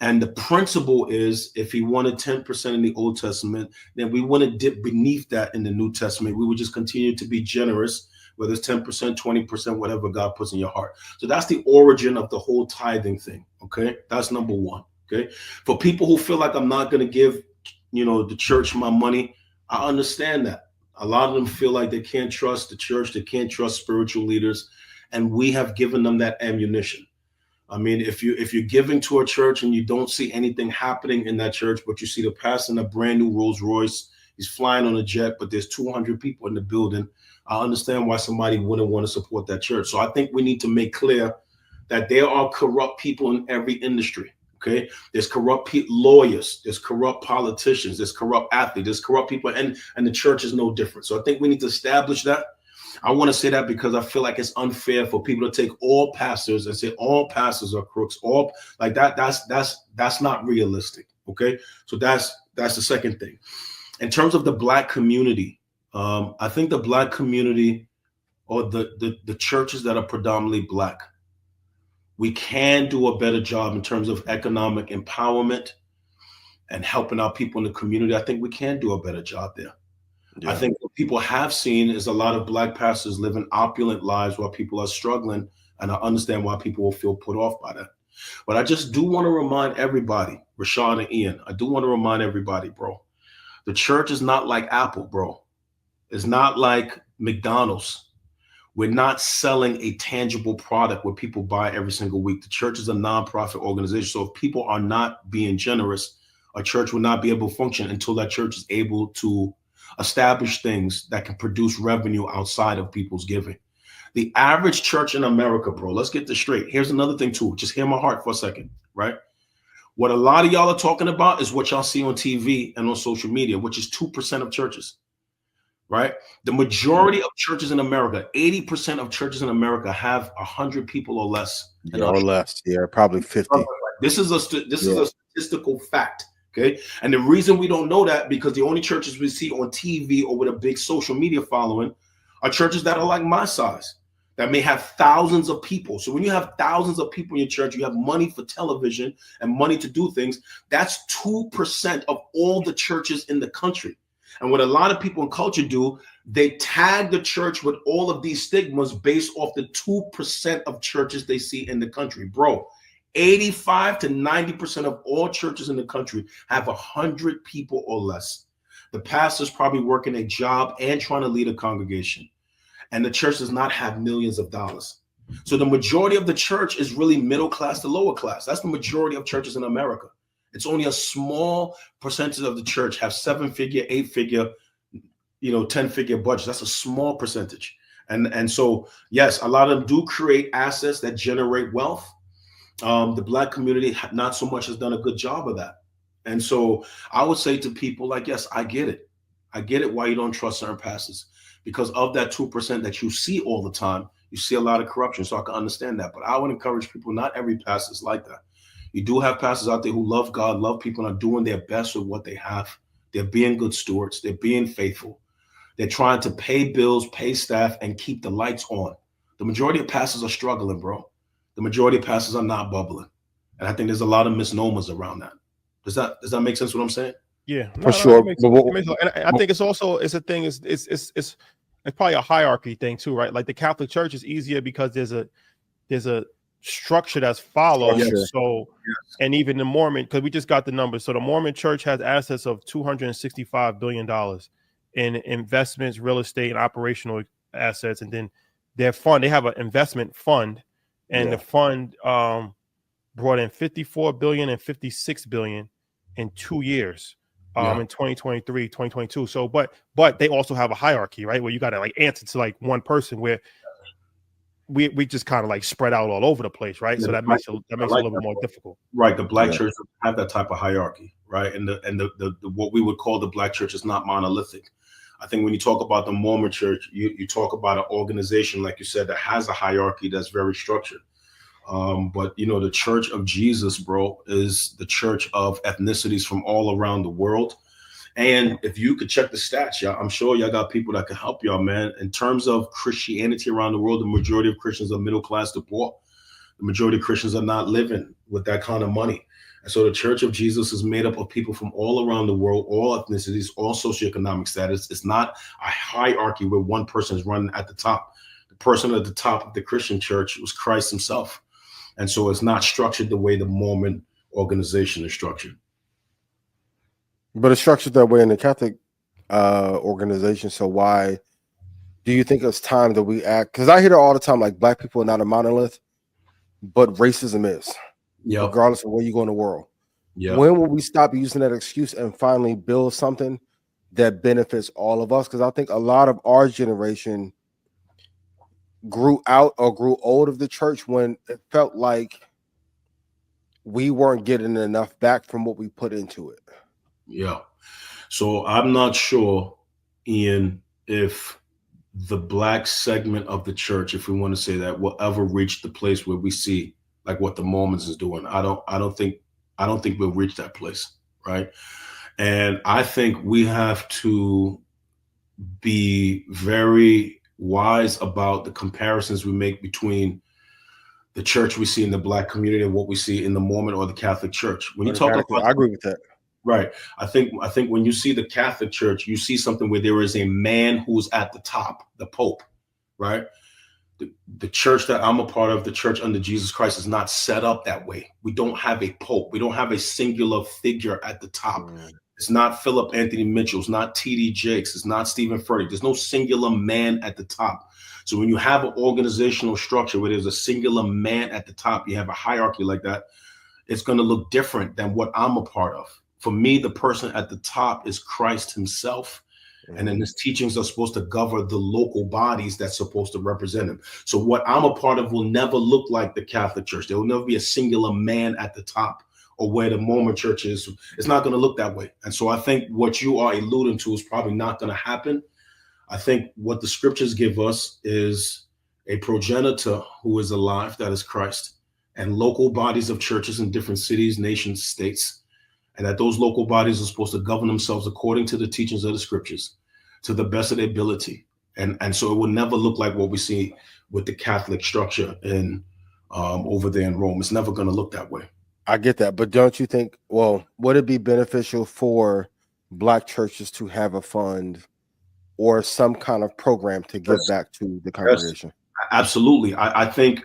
And the principle is, if he wanted 10% in the Old Testament, then we wouldn't dip beneath that in the New Testament. We would just continue to be generous, whether it's 10%, 20%, whatever God puts in your heart. So that's the origin of the whole tithing thing. Okay, that's number one. Okay, for people who feel like I'm not going to give, the church my money, I understand that. A lot of them feel like they can't trust the church, they can't trust spiritual leaders, and we have given them that ammunition. I mean, if you're giving to a church and you don't see anything happening in that church, but you see the pastor in a brand new Rolls Royce, you He's flying on a jet, but there's 200 people in the building. I understand why somebody wouldn't want to support that church. So I think we need to make clear that there are corrupt people in every industry. Okay, there's corrupt lawyers, there's corrupt politicians, there's corrupt athletes, there's corrupt people, and the church is no different. So I think we need to establish that. I want to say that because I feel like it's unfair for people to take all pastors and say all pastors are crooks. All like that. That's not realistic. Okay, so that's the second thing. In terms of the Black community, I think the Black community or the churches that are predominantly Black, we can do a better job in terms of economic empowerment and helping out people in the community. I think we can do a better job there. Yeah. I think what people have seen is a lot of Black pastors living opulent lives while people are struggling, and I understand why people will feel put off by that. But I just do want to remind everybody, Rashad and Ian, I do want to remind everybody, bro, the church is not like Apple, bro. It's not like McDonald's. We're not selling a tangible product where people buy every single week. The church is a nonprofit organization. So if people are not being generous, a church will not be able to function until that church is able to establish things that can produce revenue outside of people's giving. The average church in America, bro, let's get this straight. Here's another thing too. Just hear my heart for a second, right? What a lot of y'all are talking about is what y'all see on TV and on social media, which is 2% of churches. Right? The majority of churches in America, 80% of churches in America have 100 people or less. Or less. Yeah, probably 50. This is a statistical fact. Okay. And the reason we don't know that because the only churches we see on TV or with a big social media following are churches that are like my size, that may have thousands of people. So when you have thousands of people in your church, you have money for television and money to do things. That's 2% of all the churches in the country. And what a lot of people in culture do, they tag the church with all of these stigmas based off the 2% of churches they see in the country. Bro, 85 to 90% of all churches in the country have 100 people or less. The pastor's probably working a job and trying to lead a congregation. And the church does not have millions of dollars. So the majority of the church is really middle class to lower class. That's the majority of churches in America. It's only a small percentage of the church have 7-figure, 8-figure, 10-figure budgets. That's a small percentage. And so, yes, a lot of them do create assets that generate wealth. The Black community not so much has done a good job of that. And so I would say to people like, yes, I get it. I get it why you don't trust certain pastors, because of that 2% that you see all the time, you see a lot of corruption. So I can understand that. But I would encourage people, not every pastor is like that. You do have pastors out there who love God, love people, and are doing their best with what they have. They're being good stewards. They're being faithful. They're trying to pay bills, pay staff, and keep the lights on. The majority of pastors are struggling, bro. The majority of pastors are not bubbling. And I think there's a lot of misnomers around that. Does that make sense what I'm saying? Yeah, for sure. And I think it's probably a hierarchy thing too, right? Like the Catholic Church is easier because there's a structure that's followed. Yes. So, yes. And even the Mormon, because we just got the numbers. So the Mormon Church has assets of $265 billion in investments, real estate, and operational assets. And then their fund, they have an investment fund, and the fund brought in $54 billion and $56 billion in 2 years. In 2023, 2022. So, but they also have a hierarchy, right? Where you got to like answer to like one person, where we just kind of like spread out all over the place, right? So that makes it a little bit more difficult. Right. The Black church have that type of hierarchy, right? And the what we would call the Black church is not monolithic. I think when you talk about the Mormon church, you talk about an organization, like you said, that has a hierarchy that's very structured. But the Church of Jesus, bro, is the church of ethnicities from all around the world. And if you could check the stats, y'all, I'm sure y'all got people that can help y'all, man. In terms of Christianity around the world, the majority of Christians are middle class to poor. The majority of Christians are not living with that kind of money. And so the Church of Jesus is made up of people from all around the world, all ethnicities, all socioeconomic status. It's not a hierarchy where one person is running at the top. The person at the top of the Christian church was Christ himself. And so it's not structured the way the Mormon organization is structured. But it's structured that way in the Catholic organization. So why do you think it's time that we act? Because I hear it all the time, like Black people are not a monolith, but racism is, regardless of where you go in the world. When will we stop using that excuse and finally build something that benefits all of us. Because I think a lot of our generation grew out or grew old of the church when it felt like we weren't getting enough back from what we put into it. Yeah. So I'm not sure, Ian, if the black segment of the church, if we want to say that, will ever reach the place where we see like what the Mormons is doing. I don't think we'll reach that place, right? And I think we have to be very wise about the comparisons we make between the church we see in the black community and what we see in the Mormon or the Catholic Church. When you talk about, I agree with that. right. I think when you see the Catholic Church, you see something where there is a man who's at the top, the Pope, right? The church that I'm a part of, the church under Jesus Christ, is not set up that way. We don't have a Pope. We don't have a singular figure at the top. It's not Philip Anthony Mitchell. It's not T.D. Jakes. It's not Stephen Furtick. There's no singular man at the top. So when you have an organizational structure where there's a singular man at the top, you have a hierarchy like that, it's going to look different than what I'm a part of. For me, the person at the top is Christ himself. And then his teachings are supposed to govern the local bodies that's supposed to represent him. So what I'm a part of will never look like the Catholic Church. There will never be a singular man at the top, or where the Mormon Church is. It's not going to look that way. And so I think what you are alluding to is probably not going to happen. I think what the scriptures give us is a progenitor who is alive, that is Christ, and local bodies of churches in different cities, nations, states, and that those local bodies are supposed to govern themselves according to the teachings of the scriptures to the best of their ability. And so it will never look like what we see with the Catholic structure in over there in Rome. It's never going to look that way. I get that. But don't you think, well, would it be beneficial for black churches to have a fund or some kind of program to give back to the congregation? Yes, absolutely. I think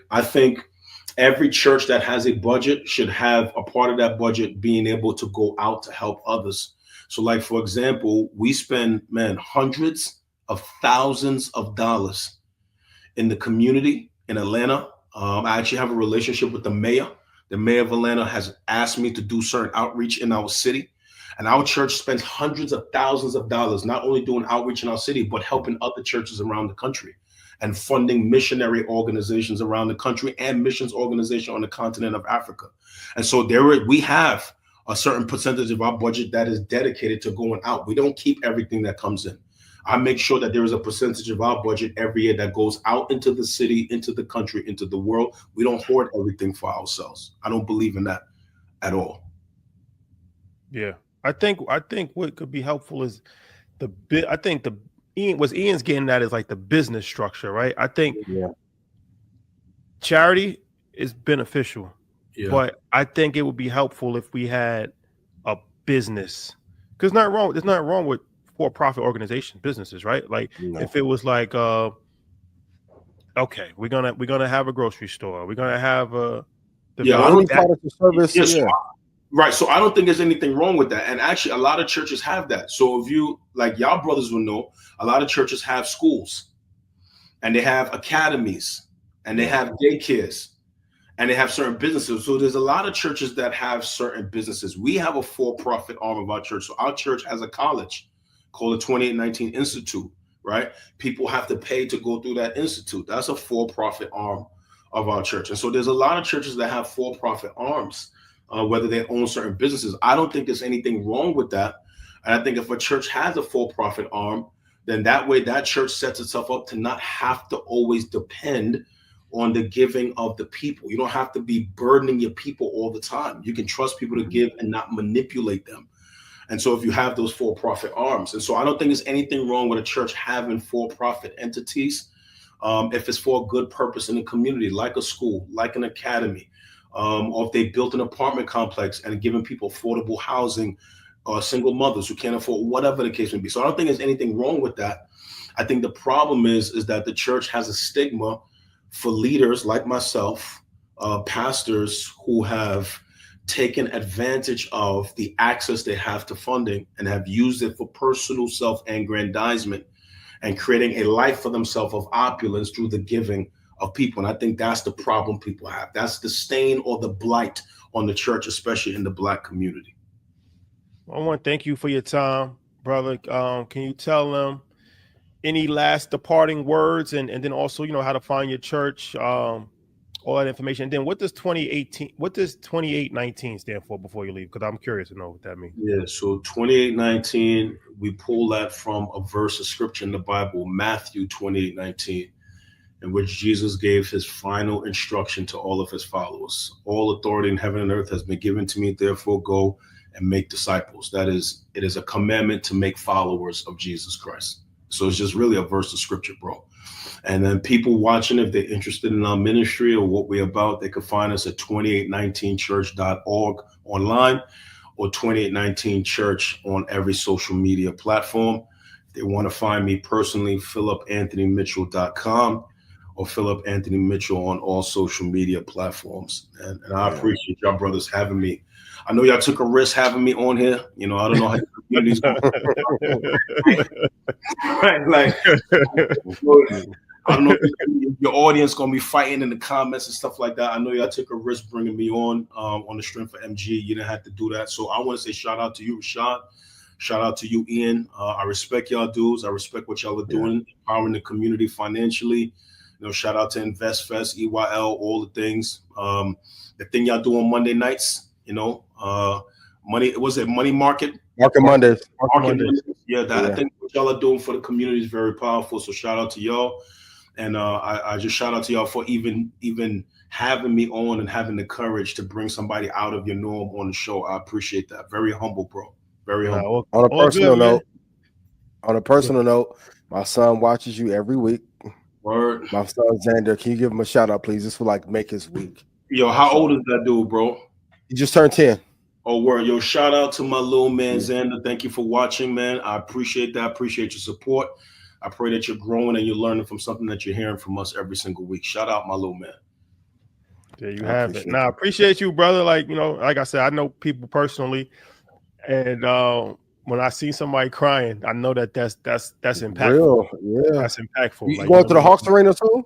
every church that has a budget should have a part of that budget being able to go out to help others. So like, for example, we spend, hundreds of thousands of dollars in the community in Atlanta. I actually have a relationship with the mayor. The mayor of Atlanta has asked me to do certain outreach in our city. And our church spends hundreds of thousands of dollars, not only doing outreach in our city, but helping other churches around the country and funding missionary organizations around the country and missions organization on the continent of Africa. And so we have a certain percentage of our budget that is dedicated to going out. We don't keep everything that comes in. I make sure that there is a percentage of our budget every year that goes out into the city, into the country, into the world. We don't hoard everything for ourselves. I don't believe in that at all. Yeah. I think what could be helpful is Ian's getting at is like the business structure, right? I think charity is beneficial, but I think it would be helpful if we had a business, because there's not wrong with for-profit organization businesses, right? Like if it was like, okay, we're gonna have a grocery store, we're gonna have Right. So I don't think there's anything wrong with that. And actually, a lot of churches have that. So if you, like y'all brothers will know, a lot of churches have schools and they have academies and they have daycares and they have certain businesses. So there's a lot of churches that have certain businesses. We have a for-profit arm of our church. So our church has a college called the 2819 Institute, right? People have to pay to go through that institute. That's a for-profit arm of our church. And so there's a lot of churches that have for-profit arms. Whether they own certain businesses. I don't think there's anything wrong with that. And I think if a church has a for-profit arm, then that way that church sets itself up to not have to always depend on the giving of the people. You don't have to be burdening your people all the time. You can trust people to give and not manipulate them. And so if you have those for-profit arms, and so I don't think there's anything wrong with a church having for-profit entities if it's for a good purpose in the community, like a school, like an academy. Or if they built an apartment complex and giving people affordable housing, or single mothers who can't afford, whatever the case may be. So I don't think there's anything wrong with that. I think the problem is that the church has a stigma for leaders like myself, pastors who have taken advantage of the access they have to funding and have used it for personal self-aggrandizement and creating a life for themselves of opulence through the giving of people. And I think that's the problem people have. That's the stain or the blight on the church, especially in the Black community. I want to thank you for your time, brother, can you tell them any last departing words, and then also, you know, how to find your church, all that information. And then what does 2819 stand for before you leave? Because I'm curious to know what that means. Yeah, so 28:19, we pull that from a verse of scripture in the Bible, Matthew 28:19, in which Jesus gave his final instruction to all of his followers. All authority in heaven and earth has been given to me, therefore go and make disciples. That is, it is a commandment to make followers of Jesus Christ. So it's just really a verse of scripture, bro. And then people watching, if they're interested in our ministry or what we're about, they can find us at 2819church.org online, or 2819church on every social media platform. If they want to find me personally, philipanthonymitchell.com or Philip Anthony Mitchell on all social media platforms. And I appreciate y'all brothers having me. I know y'all took a risk having me on here. You know, I don't know how your community's going. Right, like, I don't know if your audience gonna be fighting in the comments and stuff like that. I know y'all took a risk bringing me on the strength of MG. You didn't have to do that. So I want to say shout out to you, Rashad. Shout out to you, Ian. I respect y'all dudes. I respect what y'all are doing, empowering the community financially. You know, shout out to InvestFest, EYL, all the things. The thing y'all do on Monday nights, you know, Money Market? Market Mondays. Mondays. Yeah, I think what y'all are doing for the community is very powerful. So shout out to y'all. And I just shout out to y'all for even having me on and having the courage to bring somebody out of your norm on the show. I appreciate that. Very humble, bro. Very humble. On a personal note, my son watches you every week. Word. My son Xander, can you give him a shout out, please? This will like make his week. Yo, how old is that dude, bro? He just turned 10. Oh, word. Yo, shout out to my little man, Xander. Thank you for watching, man. I appreciate that. Appreciate your support. I pray that you're growing and you're learning from something that you're hearing from us every single week. Shout out, my little man. There you have it. Now, I appreciate you, brother. Like, you know, like I said, I know people personally, and when I see somebody crying, I know that that's impactful. Real, yeah, that's impactful. You going to the Hawks arena too?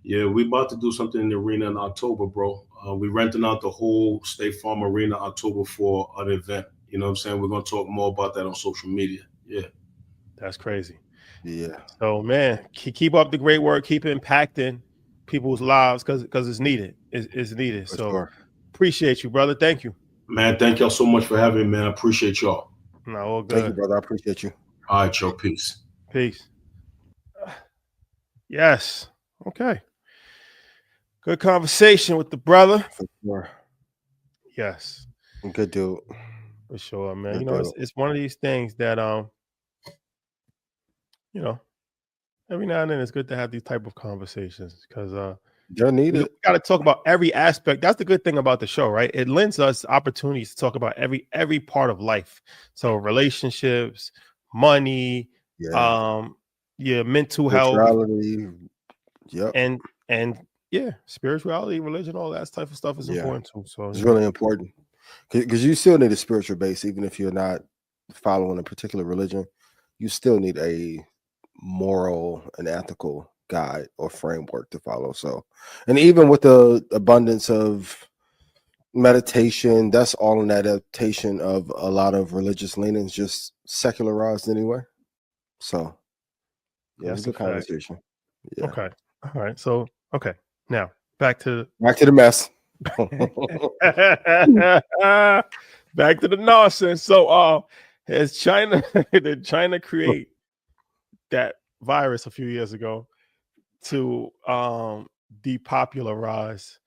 Yeah, we about to do something in the arena in October, bro. We renting out the whole State Farm Arena October for an event. You know what I'm saying? We're gonna talk more about that on social media. Yeah, that's crazy. Yeah. So, man, keep up the great work. Keep impacting people's lives because it's needed. It's needed. So, appreciate you, brother. Thank you, man. Thank y'all so much for having me, man. I appreciate y'all. No, all good. Thank you, brother. I appreciate you. All right, yo. Peace. Peace. Yes. Okay. Good conversation with the brother. For sure. Yes. Good dude. For sure, man. You know, it's one of these things that you know, every now and then it's good to have these type of conversations because they're needed. We got to talk about every aspect. That's the good thing about the show, right? It lends us opportunities to talk about every part of life. So relationships, money, mental health, and spirituality, religion, all that type of stuff is important too. So it's really important because you still need a spiritual base, even if you're not following a particular religion. You still need a moral and ethical guide or framework to follow. So, and even with the abundance of meditation, that's all an adaptation of a lot of religious leanings, just secularized anyway. So, yeah, it's a good conversation. Yeah. Okay. All right. So, okay. Now back to the mess. Back to the nonsense. So, did China create that virus a few years ago to depopularize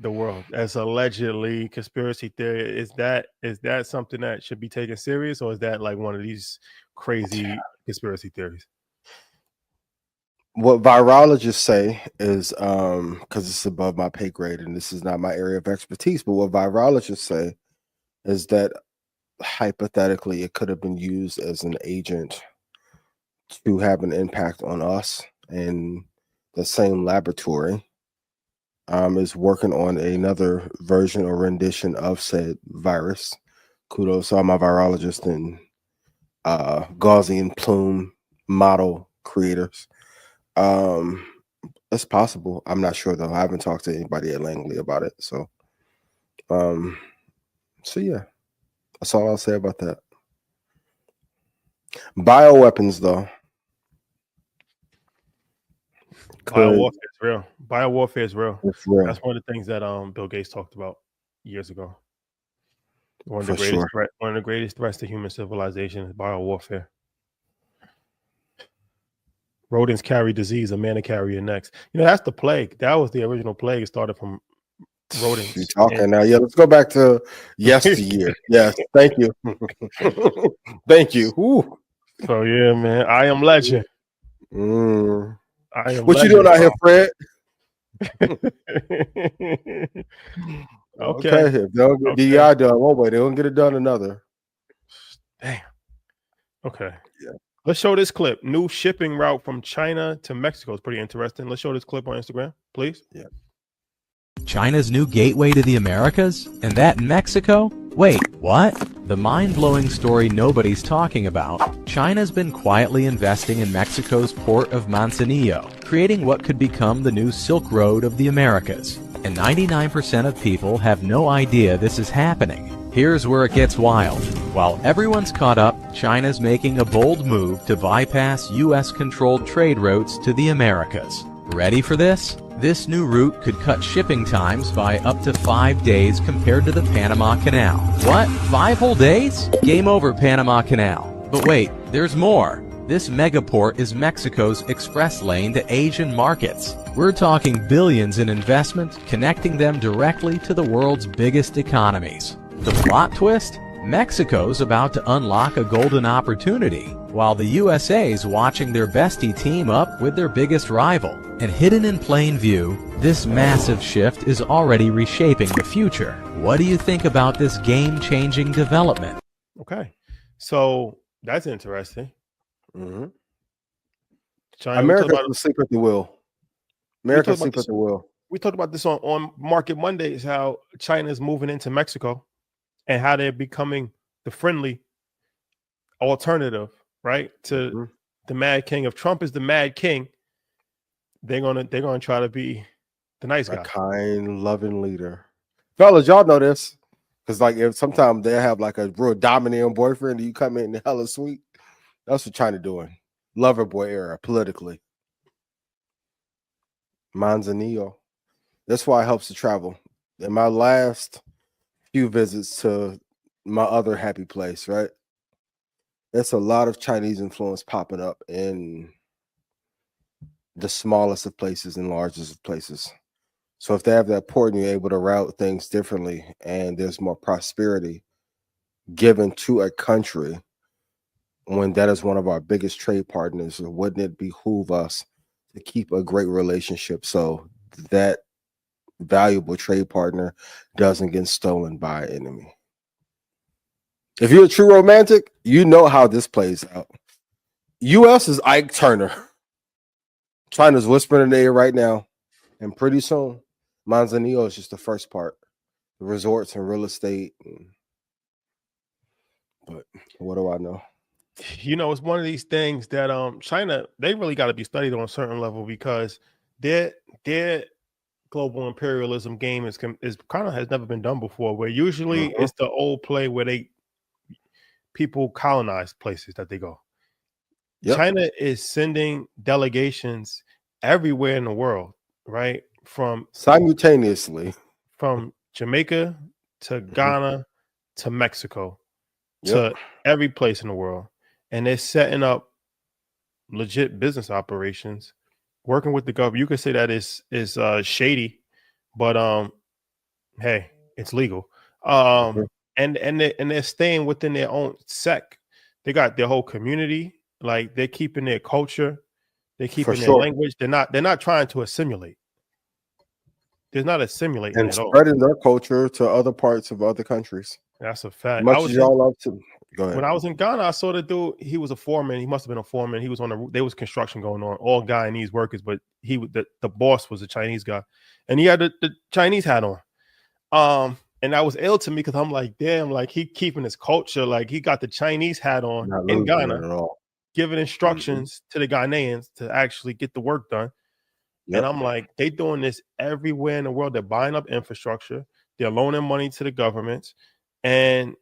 the world as allegedly conspiracy theory? Is that something that should be taken serious, or is that like one of these crazy conspiracy theories? What virologists say is because it's above my pay grade and this is not my area of expertise, but what virologists say is that hypothetically it could have been used as an agent to have an impact on us, and the same laboratory is working on another version or rendition of said virus. Kudos to all my virologists and Gaussian plume model creators. It's possible. I'm not sure though. I haven't talked to anybody at Langley about it. So yeah, that's all I'll say about that. Bioweapons, though. Biowarfare is real. Biowarfare is real. It's real. That's one of the things that Bill Gates talked about years ago. One of the greatest threats to human civilization is biowarfare. Rodents carry disease, a man to carry it next. You know, that's the plague. That was the original plague. It started from rodents. You're talking now. Yeah, let's go back to yesteryear. Yes, thank you. Thank you. Ooh. So yeah, man, I am legend. I am. What legend, you doing out here, Fred? Okay. If they don't get DEI done one way, they don't get it done another. Damn. Okay. Yeah. Let's show this clip. New shipping route from China to Mexico is pretty interesting. Let's show this clip on Instagram, please. Yeah. China's new gateway to the Americas? And that in Mexico? Wait, what? The mind-blowing story nobody's talking about. China's been quietly investing in Mexico's port of Manzanillo, creating what could become the new Silk Road of the Americas. And 99% of people have no idea this is happening. Here's where it gets wild. While everyone's caught up, China's making a bold move to bypass U.S.-controlled trade routes to the Americas. Ready for this? This new route could cut shipping times by up to 5 days compared to the Panama Canal. What? 5 whole days? Game over, Panama Canal. But wait, there's more. This megaport is Mexico's express lane to Asian markets. We're talking billions in investment, connecting them directly to the world's biggest economies. The plot twist? Mexico's about to unlock a golden opportunity, while the USA's watching their bestie team up with their biggest rival. And hidden in plain view, this massive shift is already reshaping the future. What do you think about this game-changing development? Okay, so that's interesting. China, America's asleep at the wheel. America's asleep at the wheel. We talked about this on Market Mondays, how China is moving into Mexico and how they're becoming the friendly alternative, right, to the Mad King. If Trump is the Mad King, they're gonna try to be the nice guy, a kind, loving leader. Fellas, y'all know this, because like if sometimes they have like a real dominating boyfriend, and you come in hella sweet. That's what China doing. Lover boy era politically. Manzanillo. That's why it helps to travel. In my last few visits to my other happy place, right? There's a lot of Chinese influence popping up in the smallest of places and largest of places. So if they have that port and you're able to route things differently and there's more prosperity given to a country when that is one of our biggest trade partners, wouldn't it behoove us to keep a great relationship so that valuable trade partner doesn't get stolen by an enemy? If you're a true romantic, you know how this plays out. U.S. is Ike Turner. China's whispering in the air right now. And pretty soon, Manzanillo is just the first part. The resorts and real estate. But what do I know? You know, it's one of these things that China, they really got to be studied on a certain level, because their global imperialism game is kind of has never been done before, where usually it's the old play where people colonize places that they go. Yep. China is sending delegations everywhere in the world, right? From simultaneously, from Jamaica to Ghana to Mexico to every place in the world. And they're setting up legit business operations, working with the government. You could say that is shady, but hey, it's legal. And they're staying within their own sect. They got their whole community. Like, they're keeping their culture, they're keeping their language. They're not trying to assimilate. There's not assimilating and at all. Spreading their culture to other parts of other countries. That's a fact. Much as y'all love to. Go ahead. When I was in Ghana, I saw the dude. He was a foreman. He must have been a foreman. He was there was construction going on. All Guyanese workers, but the boss was a Chinese guy, and he had the Chinese hat on. And that was ill to me, because I'm like, damn, like, he keeping his culture. Like, he got the Chinese hat on in Ghana, giving instructions to the Ghanaians to actually get the work done. And I'm like, they doing this everywhere in the world. They're buying up infrastructure. They're loaning money to the governments, and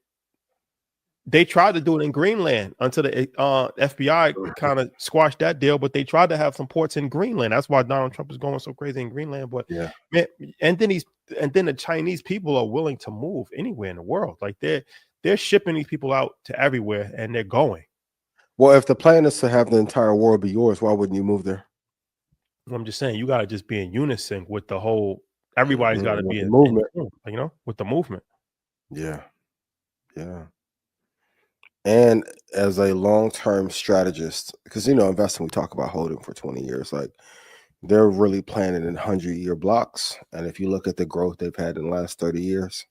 They tried to do it in Greenland until the FBI kind of squashed that deal, but they tried to have some ports in Greenland. That's why Donald Trump is going so crazy in Greenland. But Yeah, man, and then the Chinese people are willing to move anywhere in the world. Like they're shipping these people out to everywhere, and they're going. well, if the plan is to have the entire world be yours, why wouldn't you move there? I'm just saying, you got to just be in unison with the whole. Everybody's got to be in movement. With the movement. Yeah, yeah. And as a long-term strategist, because investing, we talk about holding for 20 years, like they're really planning in 100-year blocks. And if you look at the growth they've had in the last 30 years,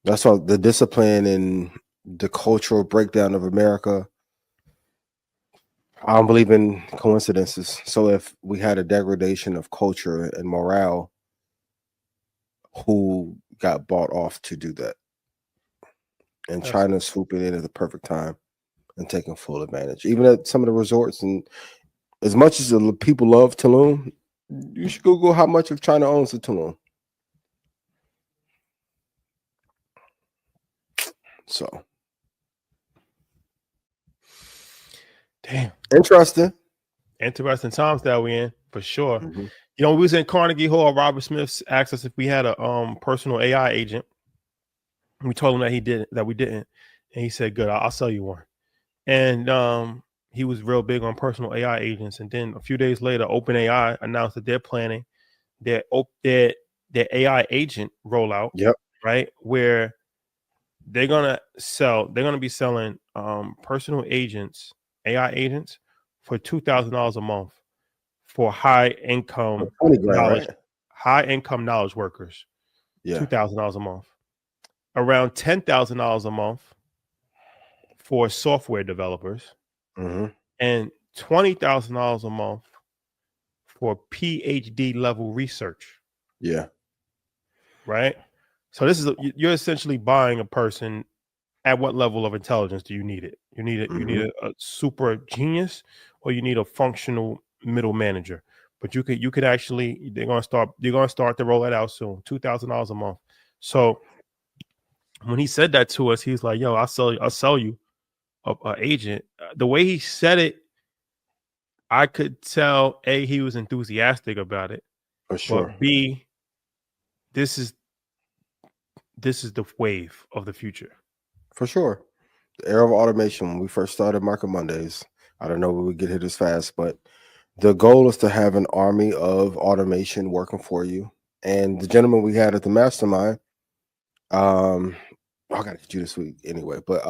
that's all the discipline and the cultural breakdown of America. I don't believe in coincidences. So if we had a degradation of culture and morale, who got bought off to do that? And China's swooping in at the perfect time and taking full advantage. Even at some of the resorts, and as much as the people love Tulum, you should Google how much of China owns the Tulum. So, damn, interesting times that we in for sure. We was in Carnegie Hall. Robert Smith asked us if we had a personal AI agent. We told him that we didn't, and he said, "Good, I'll sell you one." And he was real big on personal AI agents. And then a few days later, OpenAI announced that they're planning their AI agent rollout. Yep. Right, where they're gonna be selling personal agents, AI agents, for $2,000 a month for high income knowledge, knowledge workers. Yeah, $2,000 a month. Around $10,000 a month for software developers, and $20,000 a month for PhD level research. Yeah. Right. So you're essentially buying a person. At what level of intelligence do you need it? You need it. You need a super genius, or you need a functional middle manager. But you could actually, they're gonna start to roll that out soon. $2,000 a month. So when he said that to us, he's like, "Yo, I'll sell you a agent." The way he said it, I could tell A, he was enthusiastic about it. For sure. But B, this is the wave of the future. For sure. The era of automation. When we first started Market Mondays, I don't know we would get hit as fast, but the goal is to have an army of automation working for you. And the gentleman we had at the mastermind, I gotta hit you this week anyway, but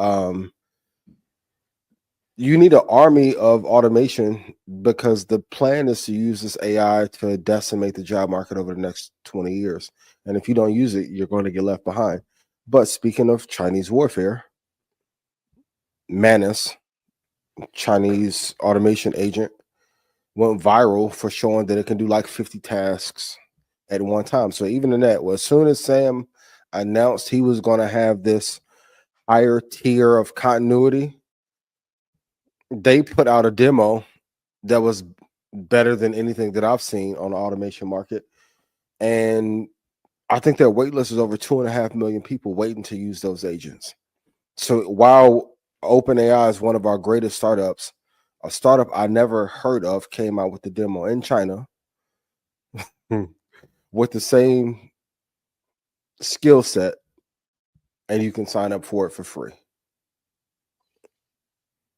you need an army of automation because the plan is to use this AI to decimate the job market over the next 20 years. And if you don't use it, you're going to get left behind. But speaking of Chinese warfare, Manus, Chinese automation agent, went viral for showing that it can do like 50 tasks at one time. So even in that, well, as soon as Sam announced he was going to have this higher tier of continuity, they put out a demo that was better than anything that I've seen on the automation market. And I think their wait list is over 2.5 million people waiting to use those agents. So while OpenAI is one of our greatest startups, a startup I never heard of came out with the demo in China with the same skill set, and you can sign up for it for free.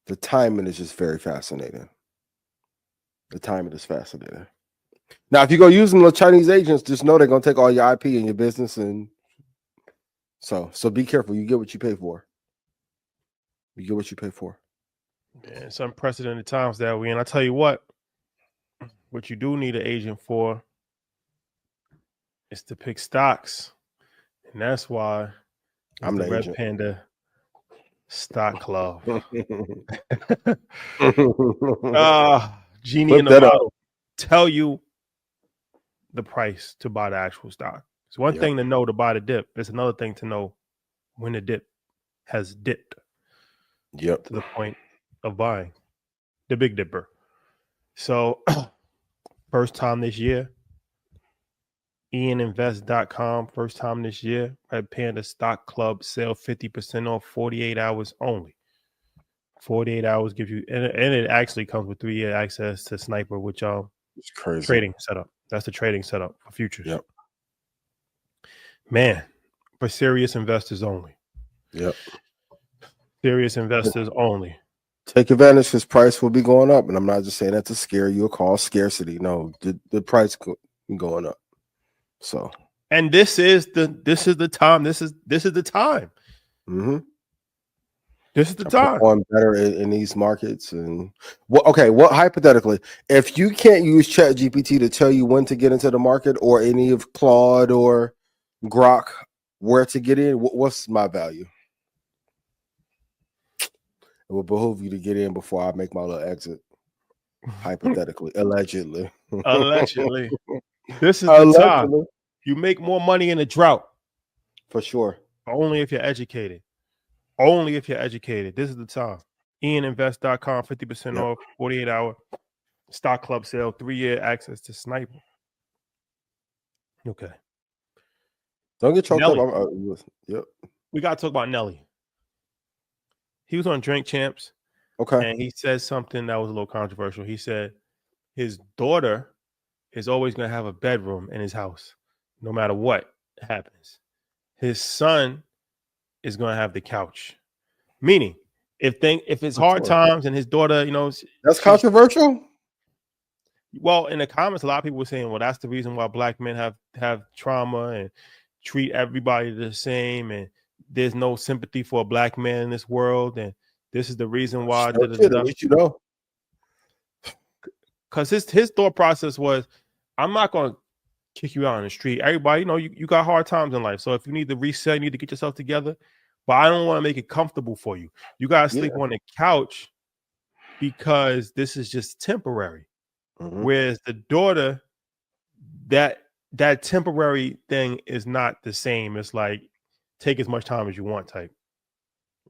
The timing is just very fascinating. The timing is fascinating. Now, if you go using the Chinese agents, just know they're going to take all your IP and your business, and so be careful. You get what you pay for. You get what you pay for. Yeah, it's unprecedented times that we in. I tell you what you do need an agent for is to pick stocks, and that's why I'm the Red agent. Panda Stock Club. Genie in the bottle. Tell you the price to buy the actual stock. It's one thing to know to buy the dip. It's another thing to know when the dip has dipped. Yep. To the point of buying the Big Dipper. So first time this year, ianinvest.com. First time this year. Red Panda Stock Club sale 50% off 48 hours only. 48 hours gives you, and it actually comes with 3-year access to Sniper, which It's crazy. trading setup. That's the trading setup for futures. Yep. Man, for serious investors only. Yep. Serious investors only. Take advantage because price will be going up. And I'm not just saying that to scare you or cause scarcity. No, the price going up. So, and this is the time. This is the time. Mm-hmm. This is the time. Perform better in these markets. And what hypothetically, if you can't use ChatGPT to tell you when to get into the market, or any of Claude or Grok where to get in, what's my value? It will behoove you to get in before I make my little exit. Hypothetically, allegedly. This is the time. You make more money in a drought. For sure. Only if you're educated. Only if you're educated. This is the time. ianinvest.com, 50% off, 48-hour stock club sale, 3-year access to Sniper. Okay. Don't get choked up. Yep. We got to talk about Nelly. He was on Drink Champs. Okay. And he said something that was a little controversial. He said his daughter is always going to have a bedroom in his house, no matter what happens. His son is going to have the couch. Meaning, if it's hard times and his daughter, that's controversial. Well, in the comments, a lot of people were saying, well, that's the reason why black men have trauma and treat everybody the same, and there's no sympathy for a black man in this world, and this is the reason why. At least you know. Because his thought process was, I'm not going to kick you out on the street. Everybody, you got hard times in life. So if you need to reset, you need to get yourself together. But I don't want to make it comfortable for you. You got to sleep on the couch because this is just temporary. Mm-hmm. Whereas the daughter, that temporary thing is not the same. It's like, take as much time as you want type.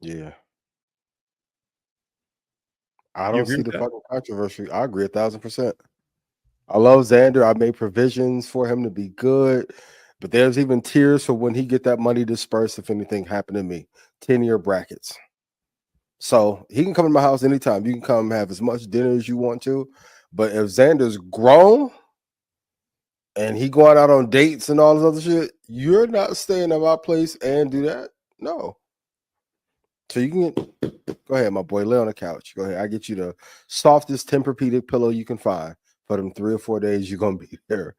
Yeah. I don't see the fucking controversy. I agree 1,000%. I love Xander. I made provisions for him to be good, but there's even tiers for when he get that money dispersed if anything happened to me. 10-year brackets. So he can come to my house anytime. You can come have as much dinner as you want to. But if Xander's grown and he going out on dates and all this other shit, you're not staying at my place and do that. No. So you can go ahead, my boy, lay on the couch. Go ahead. I get you the softest Tempur-Pedic pillow you can find. For them 3 or 4 days, you're gonna be there.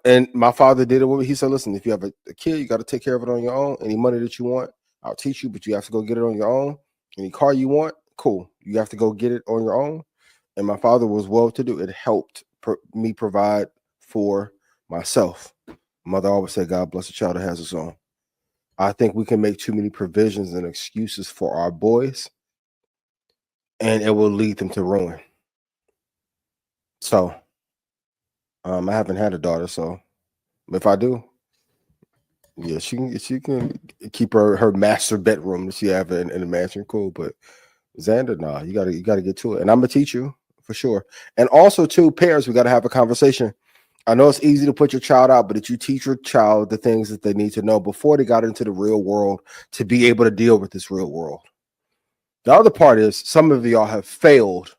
And my father did it with me. He said, listen, if you have a kid, you got to take care of it on your own. Any money that you want, I'll teach you, but you have to go get it on your own. Any car you want, cool. You have to go get it on your own. And my father was well to do. It helped me provide for myself. Mother always said, God bless a child that has its own. I think we can make too many provisions and excuses for our boys, and it will lead them to ruin. So, I haven't had a daughter, so if I do, yeah, she can keep her master bedroom that she have in the mansion. Cool, but Xander, nah, you gotta get to it, and I'm gonna teach you for sure. And also, too, parents, we gotta have a conversation. I know it's easy to put your child out, but did you teach your child the things that they need to know before they got into the real world to be able to deal with this real world? The other part is some of y'all have failed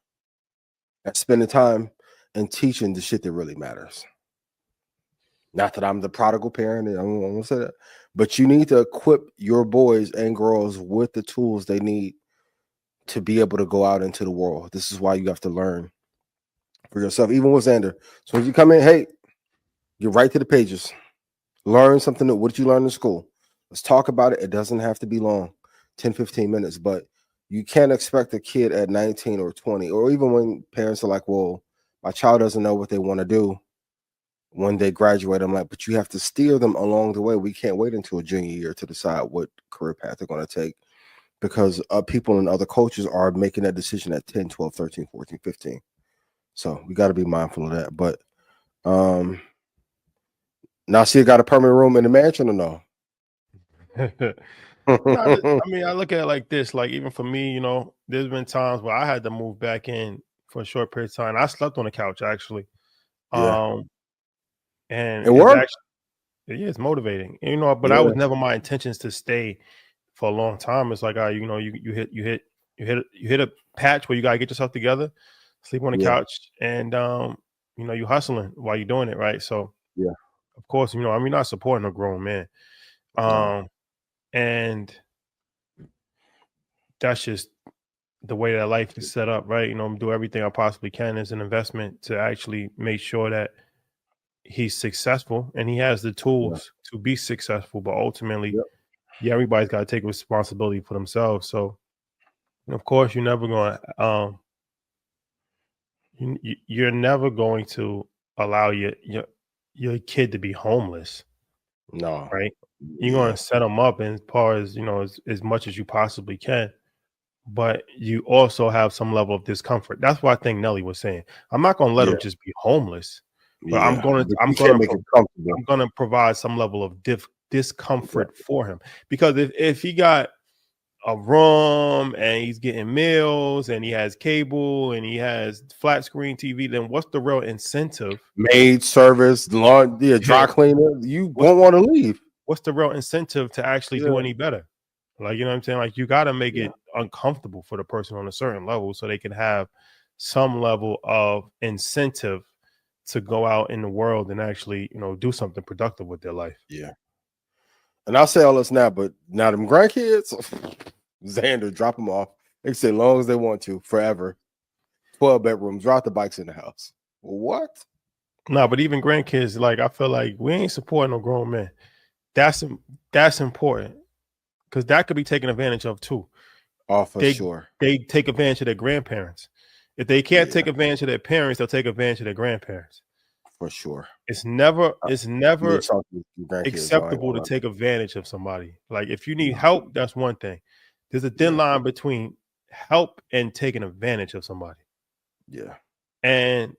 at spending time and teaching the shit that really matters. Not that I'm the prodigal parent, I don't want to say that, but you need to equip your boys and girls with the tools they need to be able to go out into the world. This is why you have to learn for yourself, even with Xander. So when you come in, hey, get right to the pages. Learn something new. What did you learn in school? Let's talk about it. It doesn't have to be long, 10, 15 minutes, but you can't expect a kid at 19 or 20, or even when parents are like, well, my child doesn't know what they want to do when they graduate. I'm like, but you have to steer them along the way. We can't wait until a junior year to decide what career path they're going to take, because people in other cultures are making that decision at 10, 12, 13, 14, 15. So we got to be mindful of that. But now she got a permanent room in the mansion or no? I mean, I look at it like this. Like, even for me, there's been times where I had to move back in for a short period of time. I slept on the couch, actually. Yeah. and It it's worked. actually, yeah, it's motivating. You know, but Yeah. I was never my intentions to stay for a long time. It's like, you know, you hit a patch where you gotta get yourself together, sleep on the couch, and you know, you hustling while you're doing it, right? So Yeah. of course, you know, I mean, not supporting a grown man. And that's just the way that life is set up, right? You know, I'm do everything I possibly can as an investment to actually make sure that he's successful and he has the tools to be successful. But ultimately, yeah, everybody's got to take responsibility for themselves. So, of course, you're never going to, you're never going to allow your kid to be homeless. No. Right? You're going to set them up as far as, you know, as much as you possibly can. But you also have some level of discomfort. That's what I think Nelly was saying. I'm not going to let him just be homeless, but I'm going to provide some level of discomfort for him, because if he got a room and he's getting meals and he has cable and he has flat screen TV, then what's the real incentive? Maid service, laundry, dry cleaner. You won't want to leave. What's the real incentive to actually do any better? Like, you know what I'm saying? Like, you got to make it uncomfortable for the person on a certain level so they can have some level of incentive to go out in the world and actually, you know, do something productive with their life. Yeah. And I'll say all this now, but now them grandkids, Xander, drop them off. They can stay as long as they want to, forever. 12 bedrooms, drop the bikes in the house. What? No, but even grandkids, like, I feel like we ain't supporting no grown men. That's important, because that could be taken advantage of too. Oh, for sure. They take advantage of their grandparents. If they can't take advantage of their parents, they'll take advantage of their grandparents. For sure. It's never acceptable to take advantage of somebody. Like, if you need help, that's one thing. There's a thin line between help and taking advantage of somebody. Yeah. And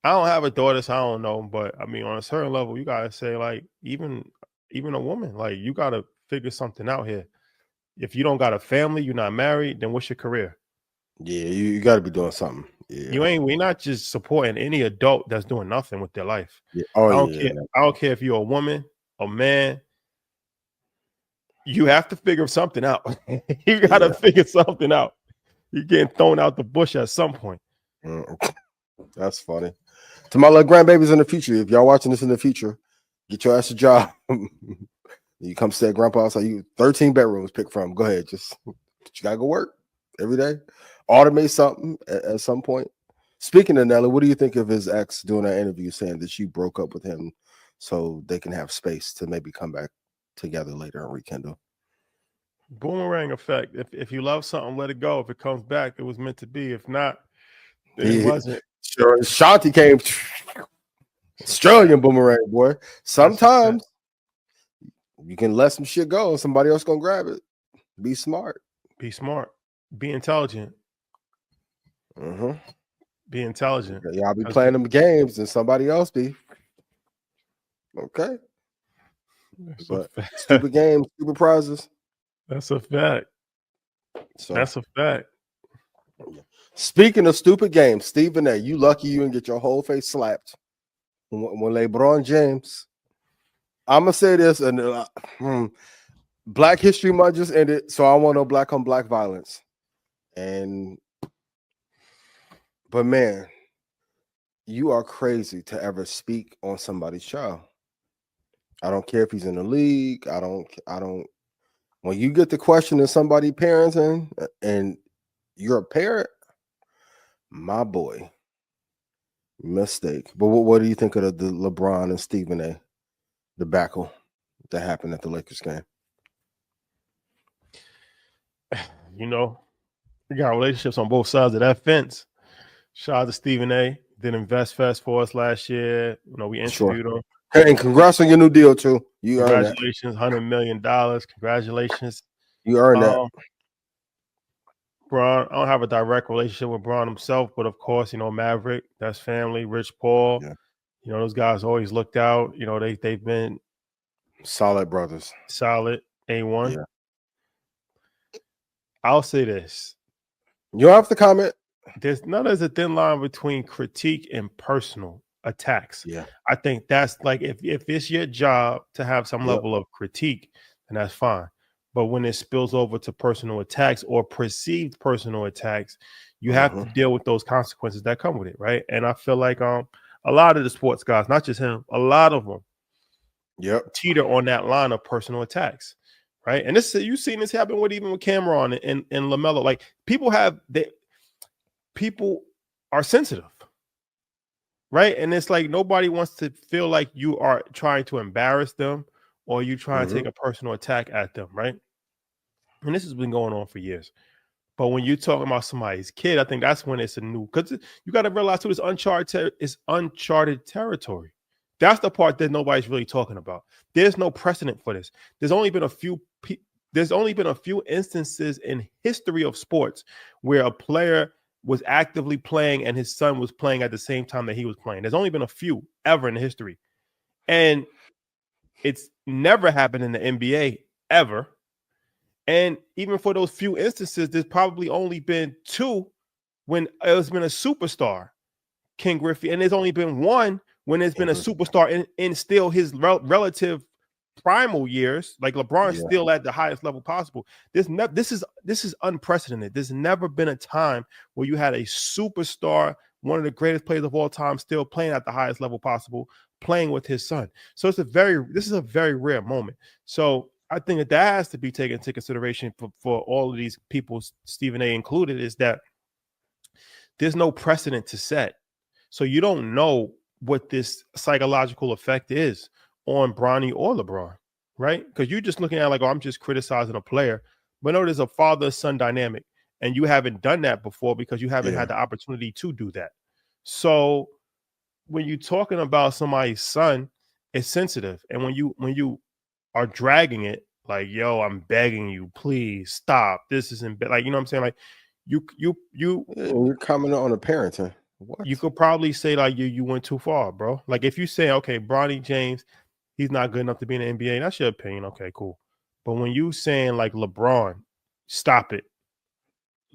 I don't have a daughter, so I don't know. But I mean, on a certain level, you gotta say, like, even a woman, like, you gotta figure something out here. If you don't got a family, you're not married, then what's your career? Yeah, you got to be doing something. Yeah. We're not just supporting any adult that's doing nothing with their life. Yeah. I don't care if you're a woman, a man. You have to figure something out. You got to figure something out. You're getting thrown out the bush at some point. That's funny. To my little grandbabies in the future, if y'all watching this in the future, get your ass a job. You come stay at grandpa's house. You 13 bedrooms, pick from. Go ahead. You gotta go work every day. Automate something at some point. Speaking of Nelly, what do you think of his ex doing that interview saying that she broke up with him so they can have space to maybe come back together later and rekindle? Boomerang effect. If you love something, let it go. If it comes back, it was meant to be. If not, then it wasn't. Sure. Shanti came. Australian boomerang, boy. Sometimes you can let some shit go and somebody else gonna grab it. Be smart. Be smart. Be intelligent. Be intelligent. Y'all be playing them games and somebody else be. Okay. But stupid games, stupid prizes. That's a fact. So that's a fact. Speaking of stupid games, Stephen A., you lucky you didn't get your whole face slapped when LeBron James. I'm gonna say this, and Black History Month just ended, so I want no black on black violence. But man, you are crazy to ever speak on somebody's child. I don't care if he's in the league. I don't. When you get the question of somebody parenting and you're a parent, my boy, mistake. But what do you think of the LeBron and Stephen A. debacle that happened at the Lakers game? You know, we got relationships on both sides of that fence. Shout out to Stephen A. Did Invest Fest for us last year. You know, we interviewed him. Hey, and congrats on your new deal too. You earned that. Congratulations, $100 million. Congratulations. You earned that. Bron, I don't have a direct relationship with Bron himself, but of course, you know, Maverick, that's family. Rich Paul, you know, those guys always looked out. You know, they've been solid brothers, solid A1. Yeah. I'll say this: you don't have to comment. There's a thin line between critique and personal attacks. Yeah. I think that's like if it's your job to have some Yep. level of critique, then that's fine. But when it spills over to personal attacks or perceived personal attacks, you have to deal with those consequences that come with it, right? And I feel like a lot of the sports guys, not just him, a lot of them teeter on that line of personal attacks, right? And this you've seen this happen with even with Cameron and LaMelo. Like people are sensitive, right? And it's like nobody wants to feel like you are trying to embarrass them or you trying to take a personal attack at them, right? And this has been going on for years. But when you're talking about somebody's kid, I think that's when it's a new, because you got to realize too, it's uncharted territory. That's the part that nobody's really talking about. There's no precedent for this. There's only been a few instances in history of sports where a player was actively playing and his son was playing at the same time that he was playing. There's only been a few ever in history. And it's never happened in the NBA ever. And even for those few instances, there's probably only been 2 when it's been a superstar, Ken Griffey, and there's only been 1 when there's been a superstar in still his relative primal years, like LeBron still at the highest level possible. This is unprecedented. There's never been a time where you had a superstar, one of the greatest players of all time, still playing at the highest level possible, playing with his son. So this is a very rare moment. So I think that has to be taken into consideration for all of these people, Stephen A. included, is that there's no precedent to set. So you don't know what this psychological effect is on Bronny or LeBron, right? Because you're just looking at like, oh, I'm just criticizing a player. But no, there's a father-son dynamic. And you haven't done that before because you haven't had the opportunity to do that. So when you're talking about somebody's son, it's sensitive. And when you are dragging it like, yo, I'm begging you, please stop. This isn't like, you know what I'm saying? Like you're commenting on a parent, huh? What? You could probably say like you went too far, bro. Like if you say, okay, Bronny James, he's not good enough to be in the NBA, that's your opinion. Okay, cool. But when you saying like LeBron, stop it.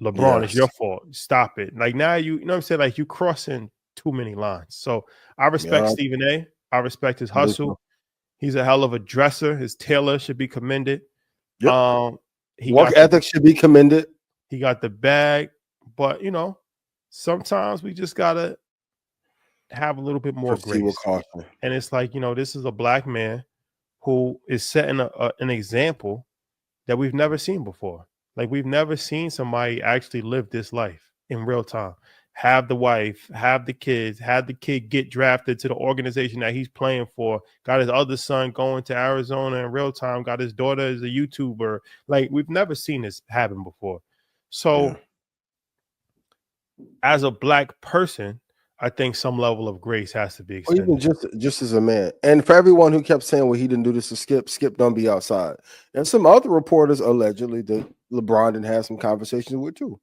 LeBron, it's your fault. Stop it. Like now you know what I'm saying? Like you crossing too many lines. So I respect Stephen A. I respect his hustle. He's a hell of a dresser. His tailor should be commended. Work ethic should be commended. He got the bag, but you know, sometimes we just gotta have a little bit more grace. And it's like, you know, this is a black man who is setting an example that we've never seen before. Like we've never seen somebody actually live this life in real time. Have the wife, have the kids, have the kid get drafted to the organization that he's playing for, got his other son going to Arizona in real time, got his daughter as a YouTuber. Like we've never seen this happen before. So as a black person, I think some level of grace has to be extended. Or even just as a man. And for everyone who kept saying, well, he didn't do this to Skip don't be outside. And some other reporters allegedly that LeBron didn't have some conversations with too,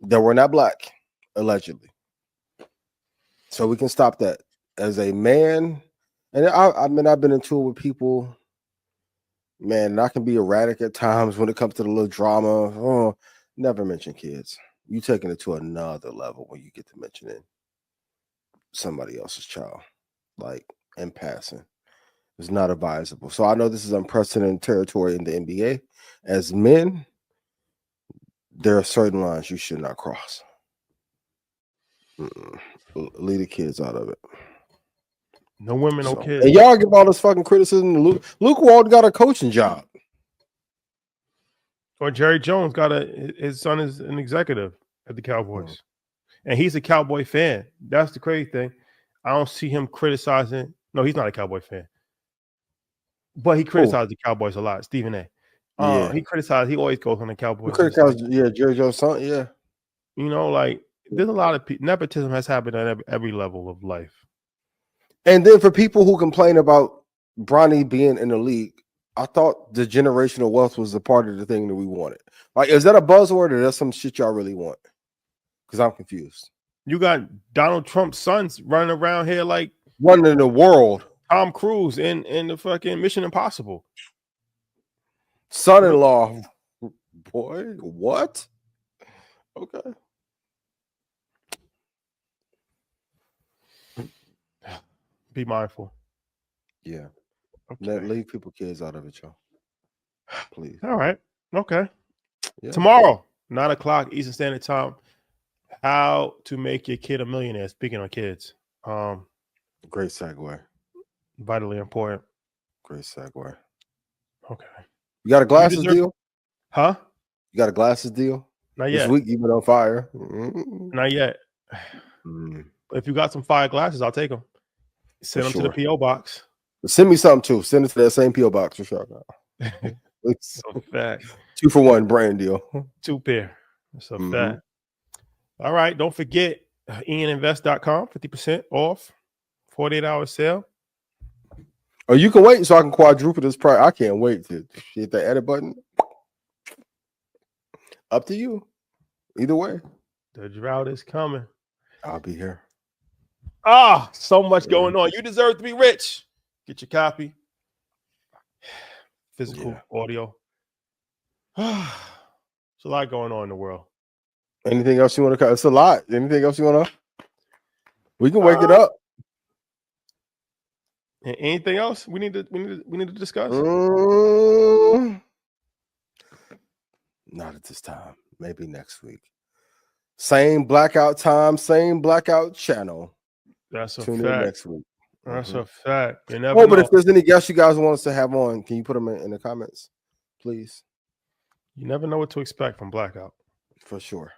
that were not black, allegedly. So we can stop that. As a man, and I mean, I've been into it with people, man, and I can be erratic at times when it comes to the little drama. Oh, never mention kids. You taking it to another level when you get to mentioning somebody else's child, like in passing. It's not advisable. So I know this is unprecedented territory in the NBA. As men, there are certain lines you should not cross. Leave the kids out of it. No women, no kids. And y'all give all this fucking criticism to Luke. Luke Ward got a coaching job. Or Jerry Jones his son is an executive at the Cowboys. And he's a Cowboy fan. That's the crazy thing. I don't see him criticizing. No, he's not a Cowboy fan. But he criticized the Cowboys a lot. Stephen A. He always goes on the Cowboys. Jerry Jones' son, You know, like there's a lot of nepotism has happened at every level of life. And then for people who complain about Bronny being in the league, I thought the generational wealth was a part of the thing that we wanted. Like, is that a buzzword or that's some shit y'all really want? Because I'm confused. You got Donald Trump's sons running around here like one in the world. Tom Cruise in the fucking Mission Impossible. Son-in-law. Boy, what? Okay. Be mindful. Yeah. Okay. Leave people kids out of it, y'all. Please. All right. Okay. Yeah. Tomorrow, 9:00 Eastern Standard Time. How to make your kid a millionaire. Speaking of kids. Great segue. Vitally important. Great segue. Okay. You got a glasses deal? Huh? You got a glasses deal? Not This yet. week you've been on fire. Not yet. If you got some fire glasses, I'll take them. Send them to the P.O. box. Send me something too. Send it to that same P.O. box for sure. So fact. 2-for-1 brand deal. 2 pair. That's a fact. All right. Don't forget ianinvest.com, 50% off, 48-hour sale. Oh, you can wait so I can quadruple this price. I can't wait to hit the edit button. Up to you. Either way. The drought is coming. I'll be here. So much going on. You deserve to be rich. Get your copy. Physical, audio. There's a lot going on in the world. Anything else you want to? It's a lot. Anything else you want to? We can wake it up. Anything else we need to discuss? Not at this time. Maybe next week. Same blackout time, same blackout channel. That's a Tune fact. in next week. That's a fact. You never know. But if there's any guests you guys want us to have on, can you put them in the comments, please? You never know what to expect from Blackout. For sure.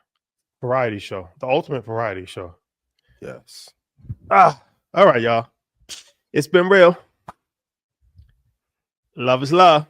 Variety show. The ultimate variety show. Yes. All right, y'all. It's been real. Love is love.